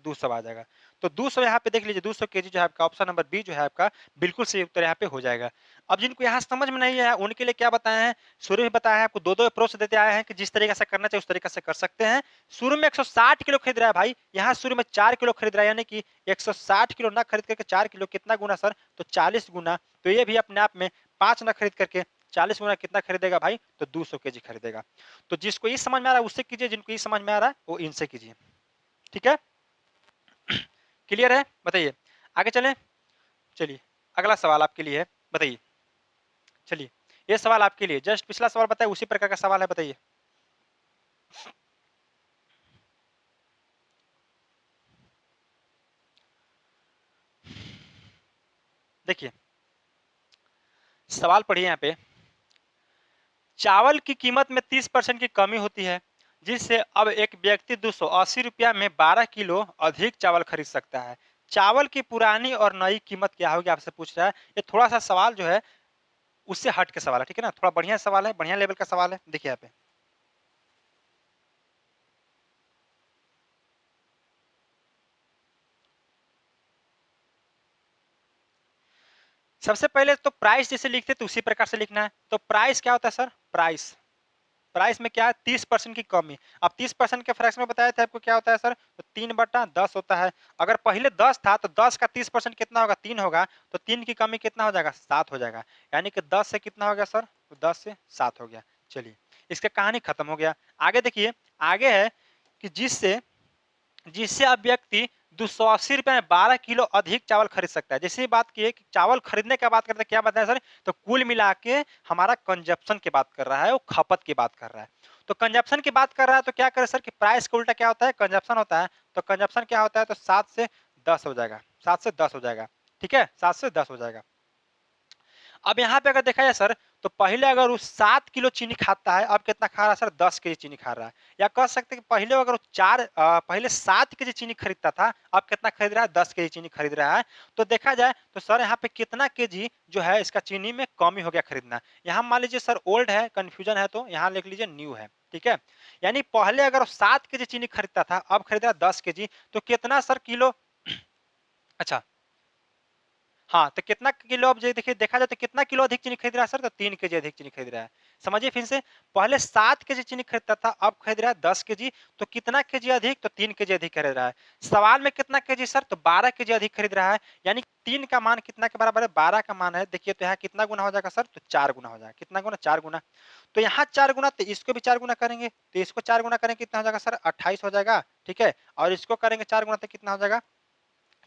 200 आ जाएगा। तो 200 यहाँ पे देख लीजिए, 200 केजी जो है आपका, ऑप्शन नंबर बी जो है आपका बिल्कुल सही उत्तर यहाँ पे हो जाएगा। अब जिनको यहाँ समझ में नहीं है उनके लिए क्या बताए हैं, शुरू में बताया है आपको, दो दो अप्रोच देते आए हैं कि जिस तरीके से करना चाहिए उस तरीके से कर सकते हैं। शुरू में 160 किलो खरीद रहा है भाई, यहाँ शुरू में 4 किलो खरीद रहा है, यानी कि 160 किलो ना खरीद करके 4 किलो, कितना गुना सर, तो 40 गुना। तो ये भी अपने आप में 5 ना खरीद करके 40 गुना कितना खरीदेगा भाई, तो 200 केजी खरीदेगा। तो जिसको ये समझ में आ रहा है उससे कीजिए, जिनको ये समझ में आ रहा है वो इनसे कीजिए, ठीक है। क्लियर है, बताइए आगे चलें। चलिए अगला सवाल आपके लिए है, बताइए। चलिए, ये सवाल आपके लिए, जस्ट पिछला सवाल बताया उसी प्रकार का सवाल है, बताइए। देखिए, सवाल पढ़िए यहाँ पे, चावल की कीमत में 30% की कमी होती है, जिससे अब एक व्यक्ति 280 रुपया में 12 किलो अधिक चावल खरीद सकता है। चावल की पुरानी और नई कीमत क्या होगी, आपसे पूछ रहा है। ये थोड़ा सा सवाल जो है उससे हट के सवाल है, ठीक है ना, थोड़ा बढ़िया सवाल है, बढ़िया लेवल का सवाल है। देखिए यहाँ पे, सबसे पहले तो प्राइस जैसे लिखते तो उसी प्रकार से लिखना है। तो प्राइस क्या होता है सर, प्राइस, प्राइस में क्या है, 30% की कमी। अब 30% के फ्रैक्शन में बताया था आपको क्या होता है सर, तो 3/10 होता है। अगर पहले 10 था तो 10 का 30% कितना होगा, 3 होगा, तो 3 की कमी कितना हो जाएगा, 7 हो जाएगा। यानी कि 10 से कितना हो गया सर, तो 10 से 7 हो गया। चलिए, इसका कहानी खत्म हो गया। आगे देखिए, आगे है कि जिससे जिससे अब व्यक्ति ₹280 में 12 किलो अधिक चावल खरीद सकता है। जैसे ही बात की है कि चावल खरीदने का बात करते हैं, क्या बताया सर? तो कुल मिला के हमारा कंजप्शन की बात कर रहा है, वो खपत की बात कर रहा है। तो कंजप्शन की बात कर रहा है तो क्या करें सर कि प्राइस का उल्टा क्या होता है? कंजप्शन होता है। तो कंजप्शन क्या होता है? तो 7 से 10 हो जाएगा, 7 से 10 हो जाएगा, ठीक है? 7 से 10 हो जाएगा। अब यहाँ पे अगर देखा जाए सर, तो पहले अगर वो 7 किलो चीनी खाता है, अब कितना खा रहा है सर? 10 केजी चीनी खा रहा है। या कह सकते हैं कि पहले अगर वो पहले 7 केजी चीनी खरीदता था, अब कितना खरीद रहा है? 10 केजी चीनी खरीद रहा है। तो देखा जाए तो सर यहाँ पे कितना केजी जो है इसका चीनी में कमी हो गया खरीदना। यहाँ मान लीजिए सर ओल्ड है, कन्फ्यूजन है तो यहाँ लिख लीजिए न्यू है, ठीक है? यानी पहले अगर वो 7 केजी चीनी खरीदता था, अब खरीद रहा है 10 केजी, तो कितना सर किलो अच्छा हाँ, तो कितना किलो अब देखिए देखा जाए तो कितना किलो अधिक चीनी खरीद रहा है सर? तो 3 केजी अधिक चीनी खरीद रहा है। समझिए फिर से, पहले 7 केजी चीनी खरीदता था, अब खरीद रहा है 10 केजी, तो कितना केजी अधिक? तो 3 केजी अधिक खरीद रहा है। सवाल में कितना केजी सर? तो 12 केजी अधिक खरीद रहा है। यानी 3 का मान कितना के बराबर है? 12 का मान है। देखिए तो यहाँ कितना गुना हो जाएगा सर? तो 4 गुना हो जाएगा। कितना गुना? 4 गुना। तो यहाँ 4 गुना, तो इसको भी 4 गुना करेंगे, तो इसको 4 गुना करेंगे कितना हो जाएगा सर? 28 हो जाएगा, ठीक है? और इसको करेंगे 4 गुना तो कितना हो जाएगा?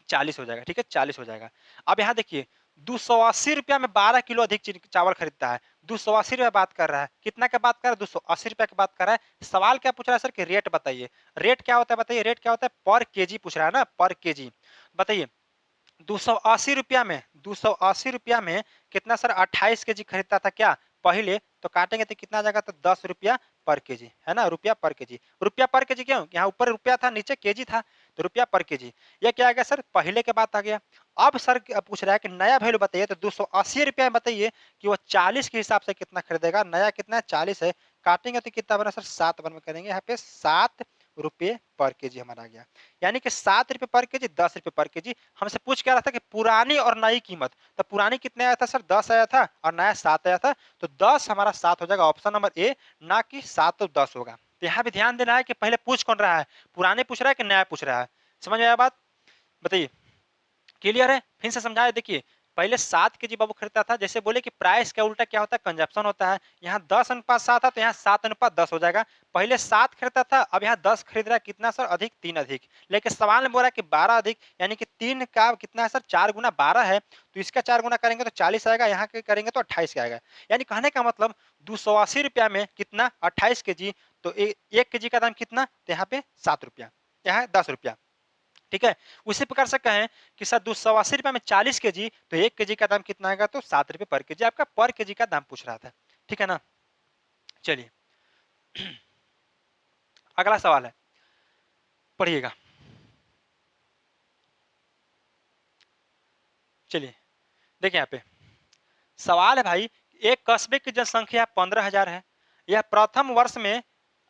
40 हो जाएगा, ठीक है? 40 हो जाएगा। अब यहाँ देखिए ₹280 में 12 किलो अधिक चीनी चावल खरीदता है। ₹280 बात कर रहा है। कितना की बात कर रहा है? ₹280 की बात कर रहा है। सवाल क्या पूछ रहा है सर कि रेट बताइए। रेट क्या होता है बताइए? रेट क्या होता है? पर केजी पूछ रहा है ना, पर केजी। बताइए ₹280 में ₹280 में कितना सर? 28 केजी खरीदता था क्या पहले? तो काटेंगे तो कितना आ जाएगा? तो ₹10 पर केजी, है ना? रुपया पर केजी। रुपया पर केजी क्यों? यहाँ ऊपर रुपया था, नीचे केजी था, तो रुपया पर केजी। ये क्या आ गया सर? पहले के बात आ गया। अब सर पूछ रहा है कि नया वैल्यू बताइए, तो ₹280 में बताइए कि वो 40 के हिसाब से कितना खरीदेगा? नया कितना है? 40 है। काटेंगे तो कितना बना सर? 7 वन में करेंगे, यहाँ पे ₹7 पर केजी हमारा आ गया। यानी कि ₹7 पर केजी, ₹10 पर केजी। हमसे पूछ क्या रहा था कि पुरानी और नई कीमत। तो पुरानी कितने आया था सर? 10 आया था और नया 7 आया था। तो 10 हमारा 7 हो जाएगा, ऑप्शन नंबर ए, ना कि 7 तो 10 होगा। तो यहाँ भी ध्यान देना है कि पहले पूछ कौन रहा है? पुराने पूछ रहा है कि नया पूछ रहा है? समझ में आया बात? बताइए। क्लियर है? फिर से समझाया देखिए, पहले 7 केजी बाबू खरीदता था, जैसे बोले कि प्राइस का उल्टा क्या होता है? कंजप्शन होता है। यहाँ 10:7 था, तो यहाँ 7:10 हो जाएगा। पहले 7 खरीदता था, अब यहाँ 10 खरीद रहा है, कितना सर? अधिक, 3 अधिक। लेकिन सवाल में बोल रहा है कि 12 अधिक, यानी कि 3 का कितना है सर? 4 गुना 12 है, तो इसका 4 गुना करेंगे तो 40 आएगा, यहाँ के करेंगे तो 28 का आएगा। यानी कहने का मतलब ₹280 में कितना? 28 केजी, तो 1 केजी का दाम कितना? तो यहाँ पे ₹7, यहाँ ₹10, ठीक है? उसी प्रकार से कहें कि सर ₹280 में 40 केजी, तो 1 केजी का दाम कितना आएगा? तो ₹7 पर केजी। आपका पर केजी का दाम पूछ रहा था, ठीक है ना? चलिए अगला सवाल है, पढ़िएगा। चलिए देखिए यहाँ पे सवाल है भाई, एक कस्बे की जनसंख्या 15,000 है। यह प्रथम वर्ष में,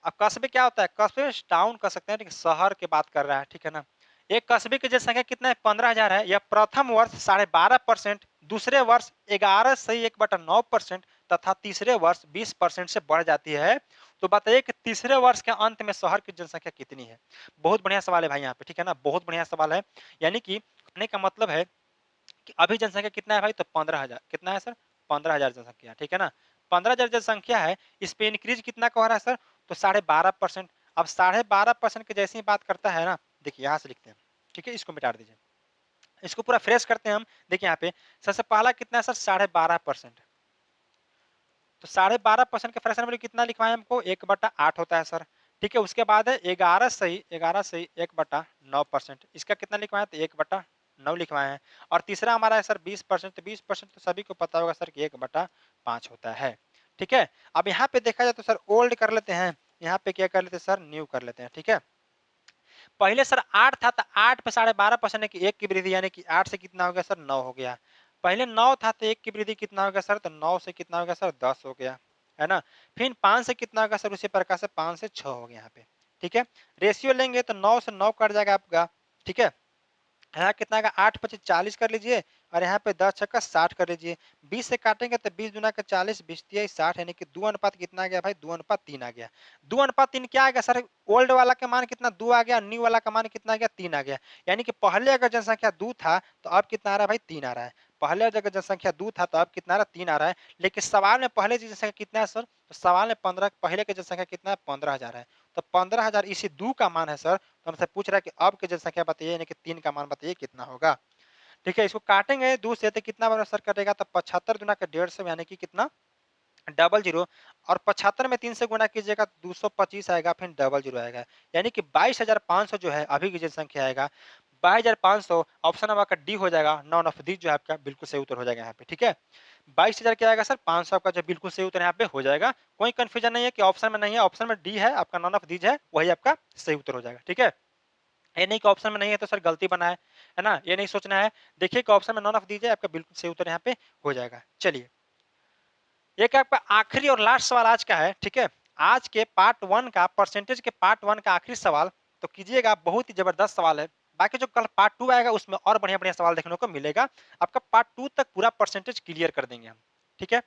अब कस्बे क्या होता है? कस्बे टाउन कह सकते हैं, ठीक है? शहर की बात कर रहा है, ठीक है ना? एक कस्बे की जनसंख्या कितना है? 15,000 है। यह प्रथम वर्ष 12.5%, दूसरे वर्ष 11.1/9% तथा तीसरे वर्ष 20% से बढ़ जाती है। तो बताइए कि तीसरे वर्ष के अंत में शहर की जनसंख्या कितनी है? बहुत बढ़िया सवाल है भाई यहाँ पे, ठीक है ना? बहुत बढ़िया सवाल है। यानी कि कहने का मतलब है कि अभी जनसंख्या कितना है भाई? तो 15,000। कितना है सर? 15,000 जनसंख्या, ठीक है ना? 15,000 जनसंख्या है, इस पे इंक्रीज कितना कह रहा है सर? तो 12.5%। अब 12.5% की जैसे ही बात करता है ना, देखिए यहाँ से लिखते हैं, ठीक है? इसको मिटा दीजिए, इसको पूरा फ्रेश करते हैं हम। देखिए यहाँ पे सबसे पहला कितना है सर? 12.5%। तो 12.5% के फ्रैक्शन वैल्यू कितना लिखवाएं हमको? 1/8 होता है सर, ठीक है? उसके बाद है 11 1/9%। इसका कितना लिखवाएं? तो 1/9 लिखवाए हैं। और तीसरा हमारा है सर 20%। तो 20% तो सभी को पता होगा सर कि 1/5 होता है, ठीक है? अब यहाँ पे देखा जाए तो सर ओल्ड कर लेते हैं, यहाँ पे क्या कर लेते हैं सर? न्यू कर लेते हैं, ठीक है? पहले सर 8 था, तो 8 पे 12.5% की 1 की वृद्धि, यानी कि 8 से कितना हो गया सर? 9 हो गया। पहले 9 था, तो 1 की वृद्धि कितना हो गया सर? तो 9 से कितना हो गया सर? 10 हो गया, है ना? फिर 5 से कितना होगा सर? उसी प्रकार से 5 से 6 हो गया यहाँ पे, ठीक है? रेशियो लेंगे तो 9 से 9 कट जाएगा आपका, ठीक है? यहाँ कितना आएगा? 8 पचे 40 कर लीजिए, और यहाँ पे 10 छक्का 60 कर लीजिए। 20 से काटेंगे तो 20 दूना का 40, 20 तिया 60, यानी कि 2 अनुपात कितना आ गया भाई? 2 अनुपात 3 आ गया। 2 अनुपात 3 क्या आ गया सर? ओल्ड वाला का मान कितना? 2 आ गया, न्यू वाला का मान कितना आ गया? 3 आ गया। यानी कि पहले अगर जनसंख्या 2 था, तो अब कितना आ रहा है भाई? 3 आ रहा है। पहले अगर जनसंख्या 2 था, तो अब कितना आ रहा है? 3 आ रहा है। लेकिन सवाल में पहले की जनसंख्या कितना है सर? तो सवाल में 15, पहले की जनसंख्या कितना है? 15,000 है। तो 15,000 इसी 2 का मान है सर, तो हमसे पूछ रहा है कि अब की जनसंख्या बताइए, यानी कि 3 का मान बताइए कितना होगा। ठीक है, इसको काटेंगे 2 से तो कितना बड़ा सर कटेगा, तो 75 गुना के 150 यानी कि कितना, डबल जीरो, और 75 में 3 से गुना कीजिएगा तो 225 आएगा, फिर डबल जीरो आएगा, यानी कि 22,500 जो है अभी की जनसंख्या आएगा 22,500। ऑप्शन नंबर आपका डी हो जाएगा, नॉन ऑफ दी जो है आपका बिल्कुल सही उत्तर हो जाएगा यहाँ पे। ठीक है, 22,000 क्या आएगा सर, 500 आपका जो बिल्कुल सही उत्तर यहाँ पे हो जाएगा। कोई कंफ्यूजन नहीं है कि ऑप्शन में नहीं है, ऑप्शन में डी है आपका, नॉन ऑफ दीज है, वही आपका सही उत्तर हो जाएगा। ठीक है, ये नहीं कि ऑप्शन में नहीं है तो सर गलती बना है ना, ये नहीं सोचना है। देखिए कि ऑप्शन में नॉन ऑफ दीज है, आपका बिल्कुल सही उत्तर यहाँ पे हो जाएगा। चलिए, एक आपका आखिरी और लास्ट सवाल आज का है। ठीक है, आज के पार्ट 1 का, परसेंटेज के पार्ट 1 का आखिरी सवाल तो कीजिएगा, बहुत ही जबरदस्त सवाल है। बाकी जो कल पार्ट 2 आएगा उसमें और बढ़िया बढ़िया सवाल देखने को मिलेगा। आपका पार्ट 2 तक पूरा परसेंटेज क्लियर कर देंगे हम। ठीक है,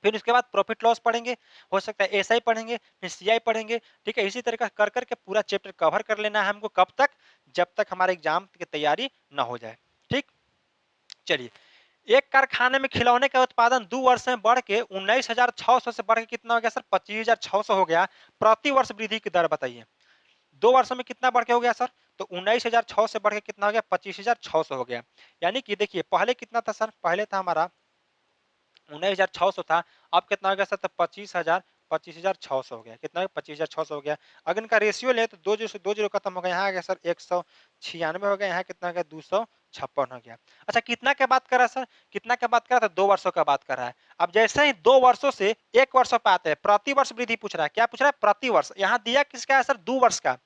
फिर उसके बाद प्रॉफिट लॉस पढ़ेंगे, हो सकता है एसआई पढ़ेंगे, फिर सीआई पढ़ेंगे। ठीक है, इसी तरह कर करके पूरा चैप्टर कवर कर लेना है हमको। कब तक, जब तक हमारे एग्जाम की तैयारी ना हो जाए। ठीक, चलिए, एक कारखाने में खिलौने का उत्पादन 2 वर्ष में बढ़ के 19,600 से बढ़ के कितना हो गया सर, 25,600 हो गया। प्रति वर्ष वृद्धि की दर बताइए। 2 वर्षों में कितना बढ़ के हो गया सर, तो 19,600 से बढ़ के कितना हो गया, 25,600 हो गया। यानी कि देखिए पहले कितना था सर, पहले था हमारा 19,600 था, अब कितना हो गया सर, तो 25,600 हो गया। कितना हो गया, 25,600 हो गया। अगर इनका रेशियो ले तो 2 जीरो से 2 जीरो खत्म हो गया, यहाँ आ गया सर 196 हो गया, यहाँ कितना हो गया 256 हो गया। अच्छा, कितना का बात कर रहा है सर, कितना का बात कर रहा था, 2 वर्षों का बात कर रहा है। अब जैसे ही 2 वर्षों से 1 वर्षों पे आते हैं, प्रति वर्ष वृद्धि पूछ रहा है। क्या पूछ रहा है, प्रति वर्ष। यहाँ दिया किसका है सर, 2 वर्ष का।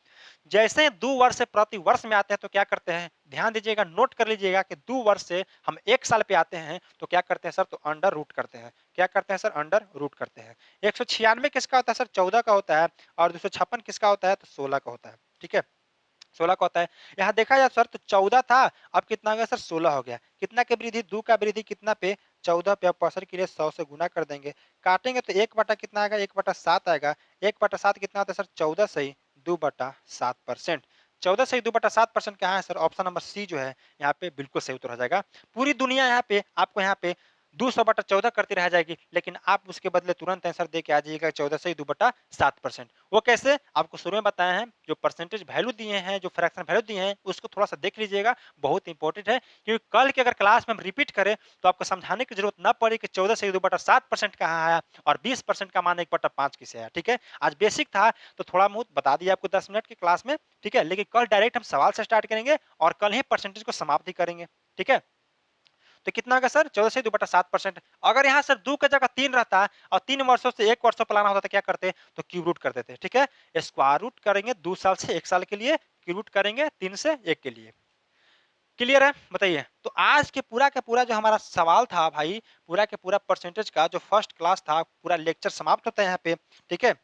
जैसे 2 वर्ष से प्रति वर्ष में आते हैं तो क्या करते हैं, ध्यान दीजिएगा, नोट कर लीजिएगा कि 2 वर्ष से हम 1 साल पे आते हैं तो क्या करते हैं सर, तो अंडर रूट करते हैं। क्या करते हैं सर, अंडर रूट करते हैं। 196 किसका होता है सर, 14 का होता है, और 256 किसका होता है, तो 16 का होता है। ठीक है, 16 का होता है। यहाँ देखा जाए सर तो 14 था, अब कितना हो गया सर, 16 हो गया। कितना की वृद्धि, 2 का वृद्धि कितना पे, 14 पे। अब परसेंट के लिए 100 से गुना कर देंगे, काटेंगे तो 1 बटा कितना आएगा, 1 बटा 7 आएगा। 1 बटा 7 कितना होता है सर, 14 सही 2 बटा 7%। 14 सही 2 बटा 7% कहाँ है सर, ऑप्शन नंबर सी जो है यहाँ पे बिल्कुल सही उत्तर हो जाएगा। पूरी दुनिया यहाँ पे आपको यहाँ पे 200/14 करती रह जाएगी, लेकिन आप उसके बदले तुरंत आंसर दे के आ जाइएगा 14 से 2/7%। वो कैसे, आपको शुरू में बताया है। जो परसेंटेज वैल्यू दिए हैं, जो फ्रैक्शन वैल्यू दिए हैं, उसको थोड़ा सा देख लीजिएगा, बहुत इंपॉर्टेंट है। क्योंकि कल के अगर क्लास में हम रिपीट करें तो आपको समझाने की जरूरत ना पड़े कि 14 से 2/7% कहाँ आया और 20% का मान 1/5 किसे आया। ठीक है, आज बेसिक था तो थोड़ा बहुत बता दिया आपको 10 मिनट की क्लास में। ठीक है, लेकिन कल डायरेक्ट हम सवाल से स्टार्ट करेंगे और कल ही परसेंटेज को समाप्त ही करेंगे। ठीक है, तो कितना होगा सर, 14 से 2/7%। अगर यहाँ सर 2 की जगह 3 रहता और 3 वर्षों से 1 वर्ष पे लाना होता तो क्या करते, तो क्यूब रूट कर देते। ठीक है, स्क्वायर रूट करेंगे 2 साल से 1 साल के लिए, क्यूब रूट करेंगे 3 से 1 के लिए। क्लियर है, बताइए। तो आज के पूरा का पूरा जो हमारा सवाल था भाई, पूरा के पूरा परसेंटेज का जो फर्स्ट क्लास था, पूरा लेक्चर समाप्त होता है यहाँ पे। ठीक है,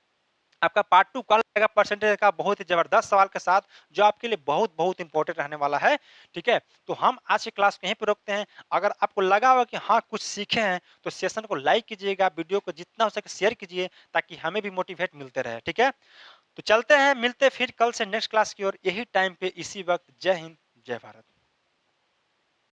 आपका पार्ट 2 कल आएगा परसेंटेज का, बहुत ही जबरदस्त सवाल के साथ, जो आपके लिए बहुत बहुत इंपॉर्टेंट रहने वाला है। ठीक है, तो हम आज की क्लास को यहीं पे रोकते हैं। अगर आपको लगा हो कि हाँ कुछ सीखे हैं तो सेशन को लाइक कीजिएगा, वीडियो को जितना हो सके शेयर कीजिए, ताकि हमें भी मोटिवेट मिलते रहे। ठीक है, तो चलते हैं, मिलते फिर कल से नेक्स्ट क्लास की ओर, यही टाइम पे इसी वक्त। जय हिंद, जय भारत।